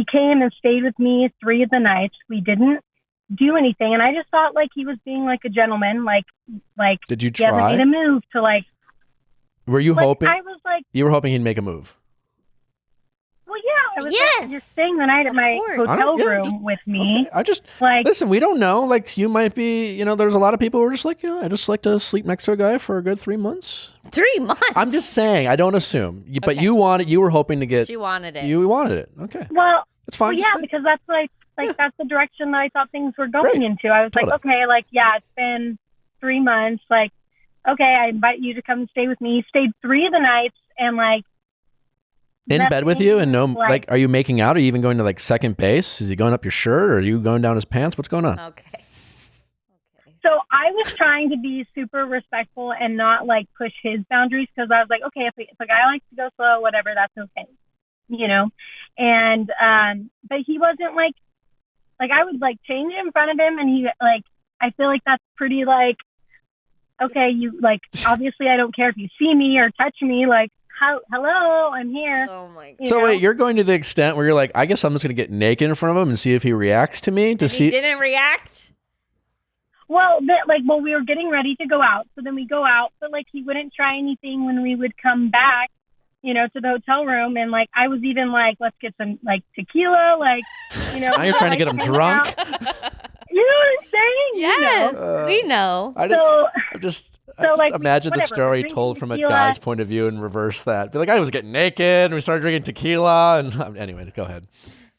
came and stayed with me 3 of the nights. We didn't do anything, and I just thought like he was being like a gentleman. Like did you try? You ever made a move to like? Were you hoping? I was like, you were hoping he'd make a move. Well, yeah, I was like, you're staying the night at my hotel room with me. Okay. I just listen. We don't know. Like you might be. There's a lot of people who are just like, I just like to sleep next to a guy for a good 3 months. 3 months. I'm just saying. I don't assume. But you wanted. You were hoping to get. She wanted it. You wanted it. Okay. Well, it's fine. Well, yeah, because that's what that's the direction that I thought things were going into. I was like, okay, like, yeah, it's been 3 months. Like, okay, I invite you to come stay with me. He stayed 3 of the nights, and like. In bed with you, and are you making out? Are you even going to like second base? Is he going up your shirt, or are you going down his pants? What's going on? Okay. So I was trying to be super respectful and not like push his boundaries, because I was like, okay, if a guy likes to go slow, whatever, that's okay, And but he wasn't like I would like change in front of him, and he like, I feel like that's pretty like, okay, you like, obviously I don't care if you see me or touch me, like. Hello, I'm here. Oh my God. So wait, you're going to the extent where you're like, I guess I'm just going to get naked in front of him and see if he reacts to me. He didn't react? Well, we were getting ready to go out. So then we go out, but like he wouldn't try anything when we would come back, to the hotel room. And like, I was even like, let's get some like tequila, like, Now you're trying to get him drunk? You know what I'm saying? Yes, we know. I imagine the story told from a guy's point of view and reverse that. Be like, I was getting naked and we started drinking tequila. And anyway, go ahead.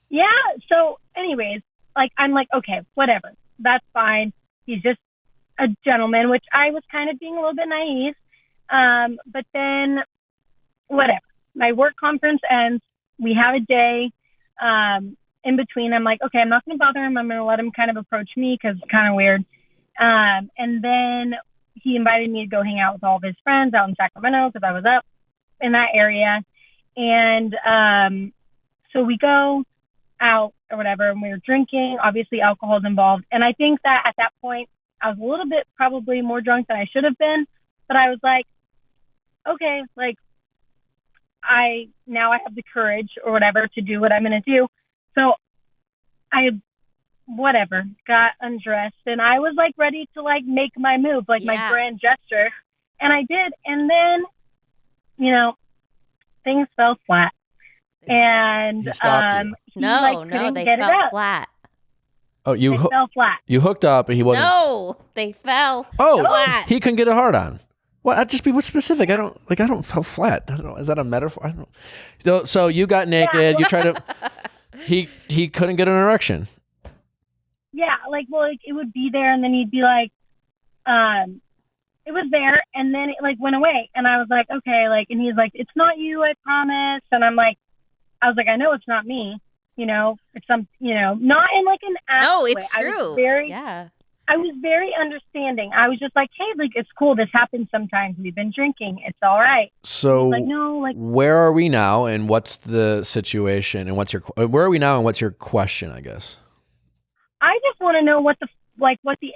Yeah. So anyways, like, I'm like, okay, whatever. That's fine. He's just a gentleman, which I was kind of being a little bit naive. But then whatever. My work conference ends. We have a day in between. I'm like, okay, I'm not going to bother him. I'm going to let him kind of approach me because it's kind of weird. And then he invited me to go hang out with all of his friends out in Sacramento because I was up in that area. And so we go out or whatever, and we were drinking. Obviously, alcohol's involved. And I think that at that point, I was a little bit probably more drunk than I should have been. But I was like, okay, like, now I have the courage or whatever to do what I'm going to do. So I whatever, got undressed, and I was like ready to like make my move, like my grand gesture, and I did, and then, you know, things fell flat, and He stopped you. he like couldn't get it up. Flat. Oh, They fell flat. You hooked up, and he wasn't. No, they fell. Oh, flat. he couldn't get a hard on. Well, I'd just be specific. I don't fell flat. I don't know. Is that a metaphor? I don't know. So you got naked. You tried to. He couldn't get an erection. Yeah, like, well, like, it would be there, and then he'd be like, it was there, and then it like went away, and I was like, okay, like, and he's like, it's not you, I promise, and I was like, I know it's not me, you know, it's some, you know, not in like an ass No, way. it's true. I was very understanding. I was just like, hey, like, it's cool. This happens sometimes. We've been drinking. It's all right. So, like, no, like, where are we now, and what's the situation, and where are we now, and what's your question, I guess? I just want to know what the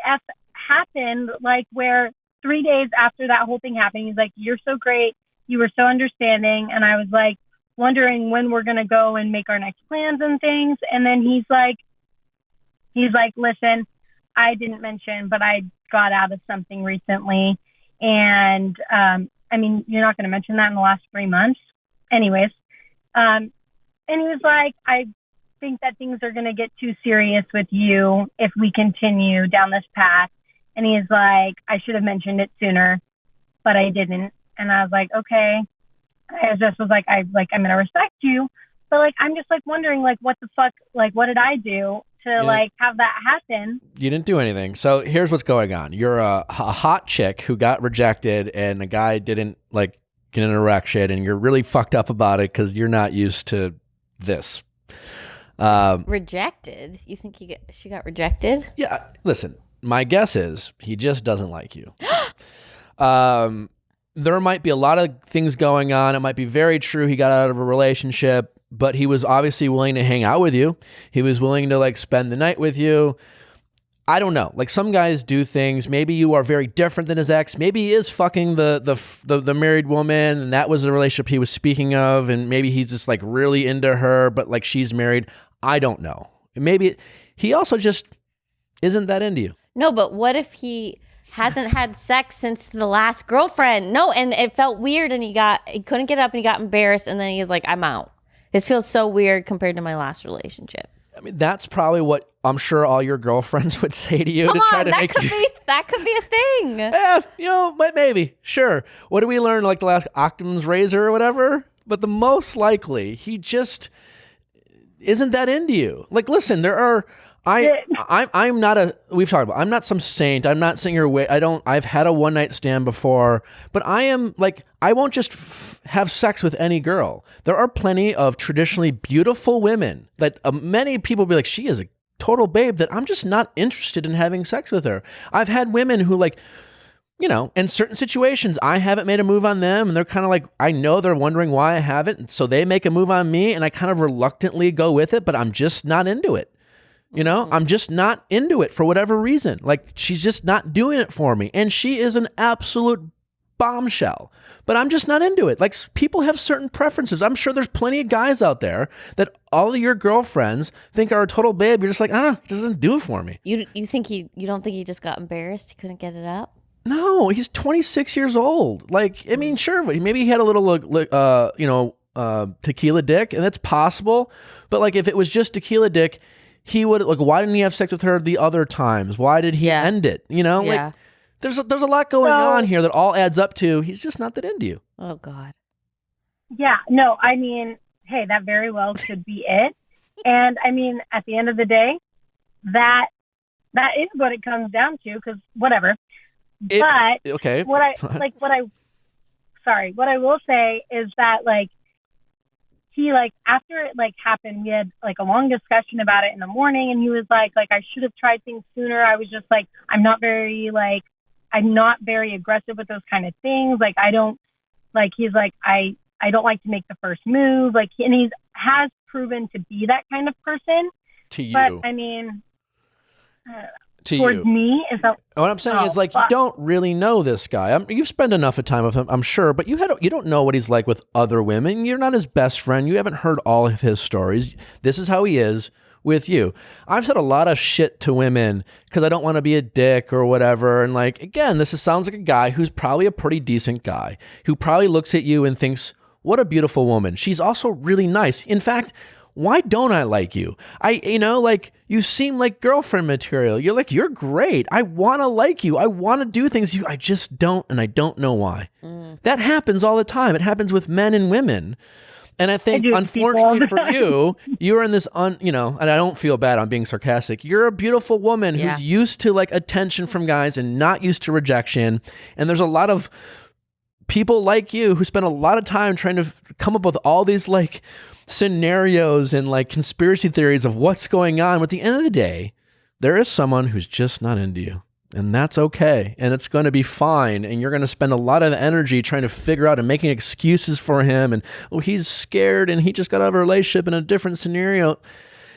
F happened, like, where 3 days after that whole thing happened, he's like, you're so great. You were so understanding. And I was like, wondering when we're going to go and make our next plans and things. And then he's like, listen, I didn't mention, but I got out of something recently. And, I mean, you're not going to mention that in the last 3 months. Anyways. And he was like, I think that things are going to get too serious with you if we continue down this path. And he's like, I should have mentioned it sooner, but I didn't. And I was like, okay. I just was like, I'm going to respect you. But like, I'm just like wondering, like, what the fuck, like, what did I do to like have that happen? You didn't do anything. So here's what's going on. You're a hot chick who got rejected, and the guy didn't like get an erection, and you're really fucked up about it because you're not used to this. Rejected? You think she got rejected? Yeah. Listen, my guess is he just doesn't like you. There might be a lot of things going on. It might be very true he got out of a relationship, but he was obviously willing to hang out with you. He was willing to like spend the night with you. I don't know. Like, some guys do things. Maybe you are very different than his ex. Maybe he is fucking the married woman, and that was the relationship he was speaking of. And maybe he's just like really into her, but like she's married. I don't know. Maybe he also just isn't that into you. No, but what if he hasn't had sex since the last girlfriend? No, and it felt weird, and he couldn't get up, and he got embarrassed, and then he's like, I'm out. This feels so weird compared to my last relationship. I mean, that's probably what I'm sure all your girlfriends would say to you. That could be a thing. Yeah, you know, maybe. Sure. What did we learn, like the last Occam's razor or whatever? But the most likely, he just isn't that into you. Like, listen, there are... I'm not we've talked about, I'm not some saint. I'm not saying your way. I've had a one night stand before, but I am like, I won't just have sex with any girl. There are plenty of traditionally beautiful women that many people be like, she is a total babe, that I'm just not interested in having sex with her. I've had women who, like, you know, in certain situations, I haven't made a move on them, and they're kind of like, I know they're wondering why I haven't. And so they make a move on me, and I kind of reluctantly go with it, but I'm just not into it. You know, I'm just not into it for whatever reason. Like, she's just not doing it for me. And she is an absolute bombshell, but I'm just not into it. Like, people have certain preferences. I'm sure there's plenty of guys out there that all of your girlfriends think are a total babe. You're just like, I don't know, it doesn't do it for me. You don't think he just got embarrassed? He couldn't get it up? No, he's 26 years old. Like, I mean, sure, maybe he had a little, tequila dick, and that's possible. But like, if it was just tequila dick, he would, like, why didn't he have sex with her the other times? Why did he end it? You know, like, there's a lot going on here that all adds up to he's just not that into you. Oh, God. Yeah, no, I mean, hey, that very well could be it. And I mean, at the end of the day, that is what it comes down to, because whatever. But okay. what I will say is that, like, he, like, after it, like, happened, we had, like, a long discussion about it in the morning, and he was like, I should have tried things sooner. I was just, like, I'm not very aggressive with those kind of things. Like, I don't, like, he's like, I don't like to make the first move. Like, and he has proven to be that kind of person. To you. But, I mean, towards me, is that... What I'm saying is, like, you don't really know this guy. You've spent enough of time with him, I'm sure, but you don't know what he's like with other women. You're not his best friend. You haven't heard all of his stories. This is how he is. with you. I've said a lot of shit to women because I don't want to be a dick or whatever. And like, again, sounds like a guy who's probably a pretty decent guy who probably looks at you and thinks, what a beautiful woman. She's also really nice. In fact, why don't I like you? You seem like girlfriend material. You're great. I want to like you. I want to do things I just don't, and I don't know why. That happens all the time. It happens with men and women. And I think, unfortunately for you, you're in this, and I don't feel bad, I'm being sarcastic. You're a beautiful woman who's used to like attention from guys and not used to rejection. And there's a lot of people like you who spend a lot of time trying to come up with all these like scenarios and like conspiracy theories of what's going on. But at the end of the day, there is someone who's just not into you. And that's okay. And it's going to be fine. And you're going to spend a lot of energy trying to figure out and making excuses for him. And, he's scared and he just got out of a relationship in a different scenario.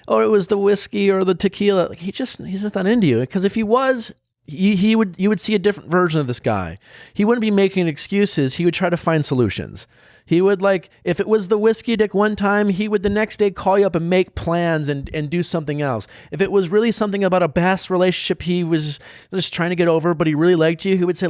Or it was the whiskey or the tequila. He's just not into you. Because if he was, you would see a different version of this guy. He wouldn't be making excuses. He would try to find solutions. He would if it was the whiskey dick one time, he would the next day call you up and make plans and do something else. If it was really something about a past relationship he was just trying to get over, but he really liked you, he would say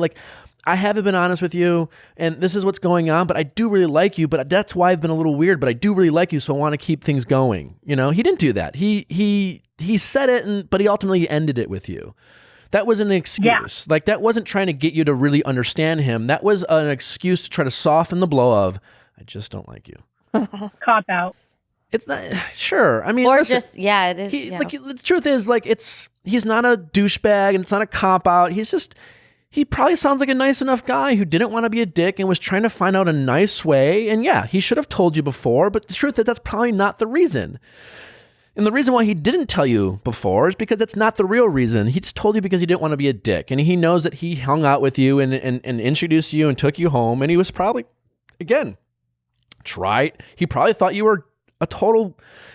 I haven't been honest with you and this is what's going on, but I do really like you, but that's why I've been a little weird, but I do really like you, so I want to keep things going. He didn't do that. He said it, but he ultimately ended it with you. That was an excuse. Yeah. That wasn't trying to get you to really understand him. That was an excuse to try to soften the blow of, I just don't like you. Cop out. It's not, sure. I mean, or listen, just, it is. The truth is, he's not a douchebag and it's not a cop out. He probably sounds like a nice enough guy who didn't want to be a dick and was trying to find out a nice way. And yeah, he should have told you before, but the truth is that's probably not the reason. And the reason why he didn't tell you before is because that's not the real reason. He just told you because he didn't want to be a dick. And he knows that he hung out with you and introduced you and took you home. And he was probably, again, he probably thought you were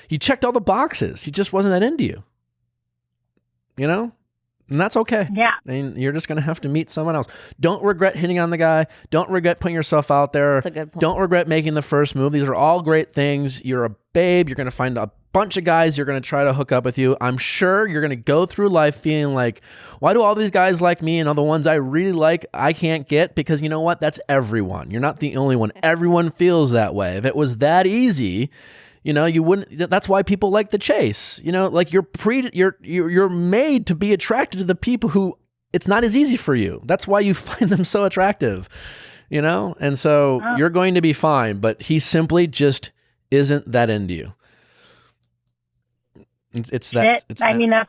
he checked all the boxes. He just wasn't that into you. And that's okay. Yeah. And you're just going to have to meet someone else. Don't regret hitting on the guy. Don't regret putting yourself out there. That's a good point. Don't regret making the first move. These are all great things. You're a babe. You're going to find a bunch of guys you're going to try to hook up with you. I'm sure you're going to go through life feeling like, why do all these guys like me and all the ones I really like I can't get? Because you know what? That's everyone. You're not the only one. Everyone feels that way. If it was that easy, you wouldn't. That's why people like the chase. You're made to be attracted to the people who it's not as easy for you. That's why you find them so attractive. And so you're going to be fine. But he simply just isn't that into you. It's that. That's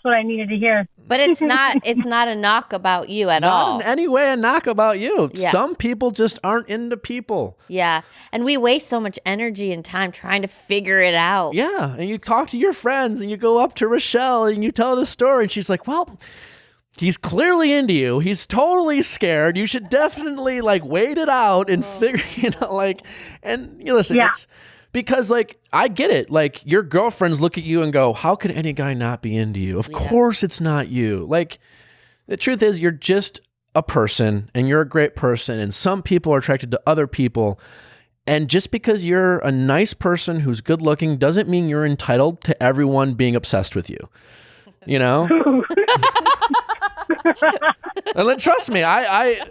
what I needed to hear. But it's not a knock about you at all. Not in any way a knock about you. Yeah. Some people just aren't into people. Yeah. And we waste so much energy and time trying to figure it out. Yeah. And you talk to your friends and you go up to Rochelle and you tell the story and she's like, well, he's clearly into you. He's totally scared. You should definitely wait it out and figure, and you listen, it's because I get it. Your girlfriends look at you and go, how could any guy not be into you? Of course it's not you. The truth is you're just a person and you're a great person. And some people are attracted to other people. And just because you're a nice person who's good looking doesn't mean you're entitled to everyone being obsessed with you. And then trust me, I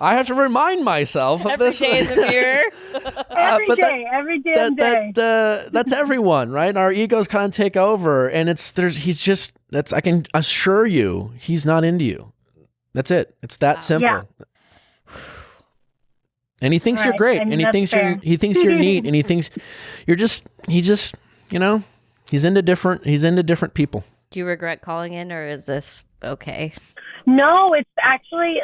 have to remind myself of this. Every day is a mirror. Every damn day. That's everyone, right? Our egos kind of take over, and I can assure you, he's not into you. That's it. It's that simple. Yeah. And he thinks you're great, and he thinks you're neat, and he thinks he's into different people. Do you regret calling in, or is this okay? No, it's actually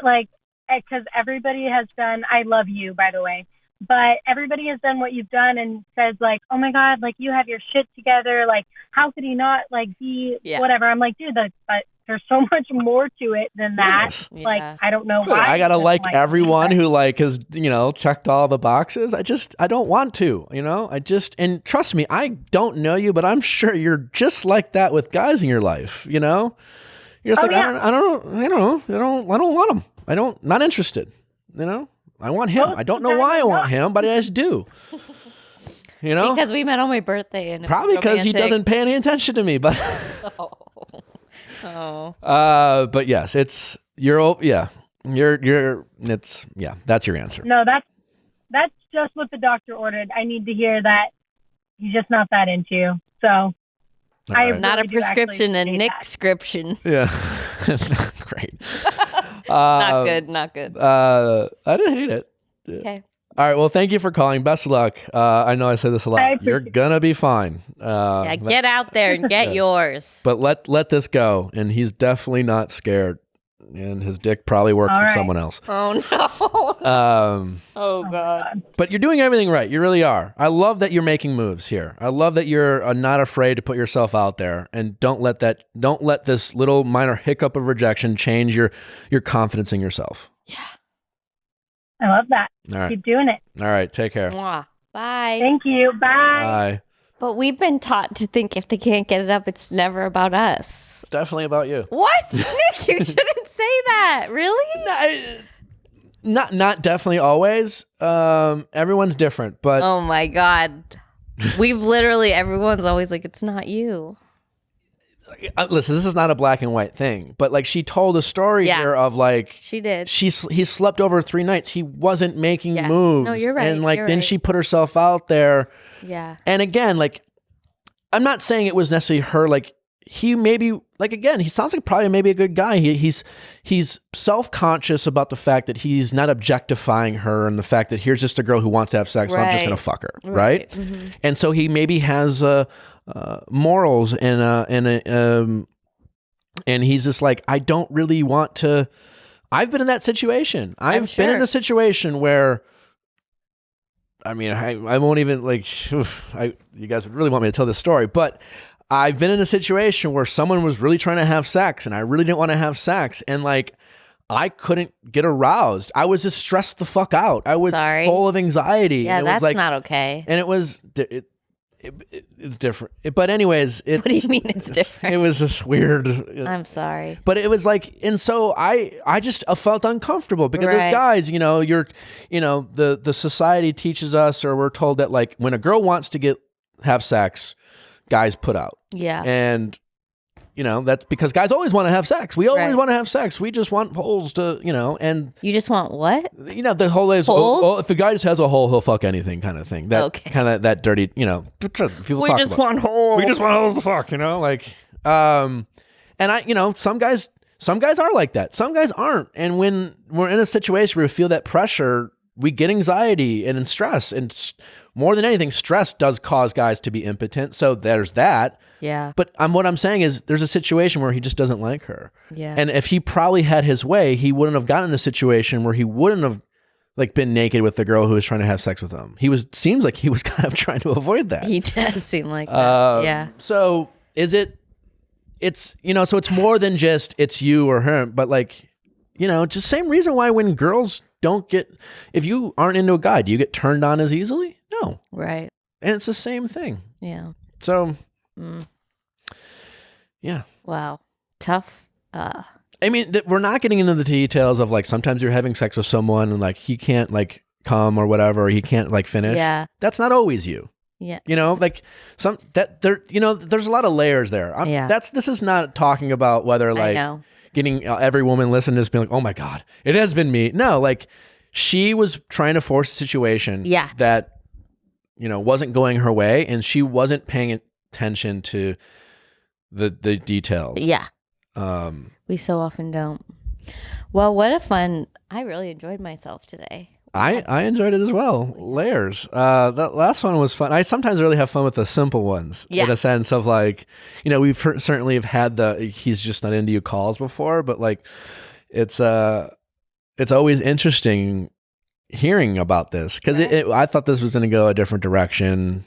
because everybody has done, I love you, by the way, but everybody has done what you've done and says oh my God, you have your shit together. How could he not be whatever? I'm dude, but there's so much more to it than that. Yes. I don't know why. I gotta everyone who has, checked all the boxes. I don't want to, and trust me, I don't know you, but I'm sure you're just like that with guys in your life, You're just I don't want him. Not interested. I want him. I don't know why I want him, but I just do. You know, because we met on my birthday, and probably because he doesn't pay any attention to me. But but yes, it's that's your answer. No, that's just what the doctor ordered. I need to hear that he's just not that into you. So Right. Not a really do prescription, a actually Nick scription. Yeah, great. Not good. Not good. I didn't hate it. Okay. All right. Well, thank you for calling. Best of luck. I know I say this a I lot. appreciate You're gonna be fine. Yeah, get out there and get yours. But let this go. And he's definitely not scared. And his dick probably worked All for right. someone else. Oh no. Oh God. But you're doing everything right. You really are. I love that you're making moves here. I love that you're not afraid to put yourself out there, and don't let this little minor hiccup of rejection change your confidence in yourself. I love that. All right. Keep doing it. All right. Take care. Mwah. Bye. Thank you. Bye. Bye. But we've been taught to think if they can't get it up, it's never about us. It's definitely about you. What? Nick, you shouldn't say that. Really? Not definitely always. Everyone's different, but Oh my God. Everyone's always like, it's not you. listen, this is not a black and white thing, but like she told a story Yeah. here of like She did. he slept over 3 nights. He wasn't making Yeah. moves. No, you're right. And like You're then right. she put herself out there. Yeah. And again, like I'm not saying it was necessarily her. Like he maybe like again, he sounds like probably maybe a good guy. He's self-conscious about the fact that he's not objectifying her and the fact that here's just a girl who wants to have sex. So I'm just Right. gonna fuck her, right? Mm-hmm. And so he maybe has morals and he's just like, I don't really want to. I've been in that situation. I've been in a situation where, I mean, I won't even like, you guys would really want me to tell this story, but I've been in a situation where someone was really trying to have sex and I really didn't want to have sex. And like, I couldn't get aroused. I was just stressed the fuck out. I was full of anxiety. Yeah, and it that's was like, not okay. and it was, it's different. But anyways, What do you mean it's different? it was this weird. I'm sorry. But it was like, and so I just felt uncomfortable because Right. as guys, the society teaches us, or we're told that like when a girl wants to have sex, guys put out. Yeah. And that's because guys always want to have sex. We always Right. want to have sex. We just want holes to, and You just want what? the whole is, Holes? if the guy just has a hole, he'll fuck anything kind of thing. That Okay. kind of that dirty, people We talk just about. want holes. We just want holes to fuck, like, and some guys are like that. Some guys aren't. And when we're in a situation where we feel that pressure, we get anxiety and stress. And more than anything, stress does cause guys to be impotent. So there's that. Yeah. But what I'm saying is there's a situation where he just doesn't like her. Yeah. And if he probably had his way, he wouldn't have gotten in a situation where he wouldn't have like been naked with the girl who was trying to have sex with him. Seems like he was kind of trying to avoid that. He does seem like that. Yeah. So so it's more than just it's you or him, but like, just same reason why when girls if you aren't into a guy, do you get turned on as easily? No. Right. And it's the same thing. Yeah. So, yeah. Wow. Tough. I mean, we're not getting into the details of like sometimes you're having sex with someone and like he can't like come or whatever, or he can't like finish. Yeah. That's not always you. Yeah. Like there's a lot of layers there. This is not talking about whether I like know. getting every woman listening to this being like, oh my God, it has been me. No, like she was trying to force a situation that, wasn't going her way and she wasn't paying attention to the details. Yeah. We so often don't. Well, I really enjoyed myself today. I enjoyed it as well. Layers. That last one was fun. I sometimes really have fun with the simple ones in a sense of like, we've certainly have had he's just not into you calls before, but like it's always interesting hearing about this because I thought this was going to go a different direction.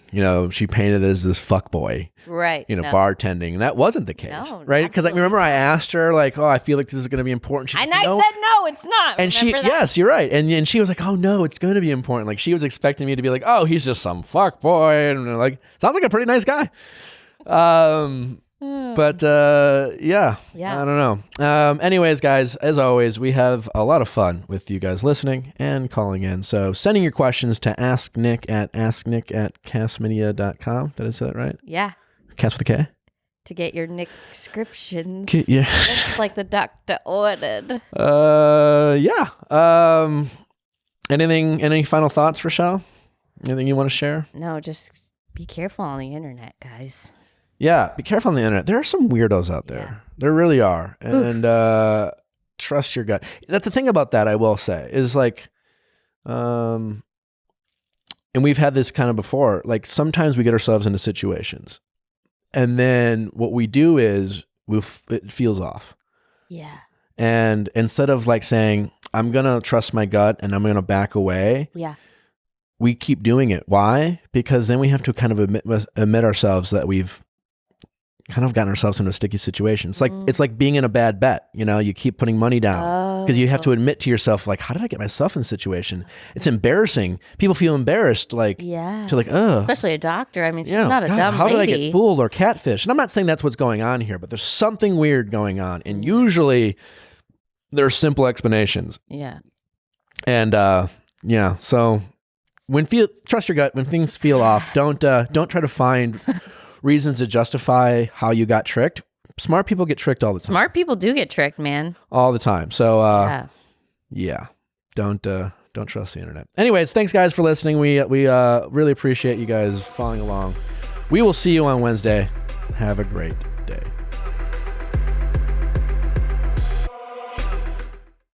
She painted it as this fuck boy, right? Bartending, and that wasn't the case, No, right? Because like, remember I asked her like, oh, I feel like this is going to be important. I said no, it's not. And yes, you're right. And she was like, oh no, it's going to be important. Like she was expecting me to be like, oh, he's just some fuck boy, and like sounds like a pretty nice guy. But yeah, I don't know. Anyways, guys, as always, we have a lot of fun with you guys listening and calling in. So sending your questions to asknick@castmedia.com. Did I say that right? Yeah. Cast with a K? To get your Nick descriptions. Yeah. It's like the doctor ordered. Yeah. Any final thoughts, Rochelle? Anything you want to share? No, just be careful on the internet, guys. Yeah, be careful on the internet. There are some weirdos out there. Yeah. There really are. And trust your gut. That's the thing about that, I will say, is like, and we've had this kind of before, like sometimes we get ourselves into situations. And then what we do is it feels off. Yeah. And instead of like saying, I'm going to trust my gut and I'm going to back away. Yeah. We keep doing it. Why? Because then we have to kind of admit ourselves that we've kind of gotten ourselves in a sticky situation. It's like being in a bad bet. You know, you keep putting money down because you have to admit to yourself, like, how did I get myself in this situation? It's embarrassing. People feel embarrassed, like, to like, especially a doctor. I mean, she's not a dumb how lady. Did I get fooled or catfished? And I'm not saying that's what's going on here, but there's something weird going on. And usually there are simple explanations. Yeah. And so trust your gut when things feel off. Don't try to find reasons to justify how you got tricked. Smart people get tricked all the time. Smart people do get tricked, man. All the time. So don't trust the internet. Anyways, thanks guys for listening. We really appreciate you guys following along. We will see you on Wednesday. Have a great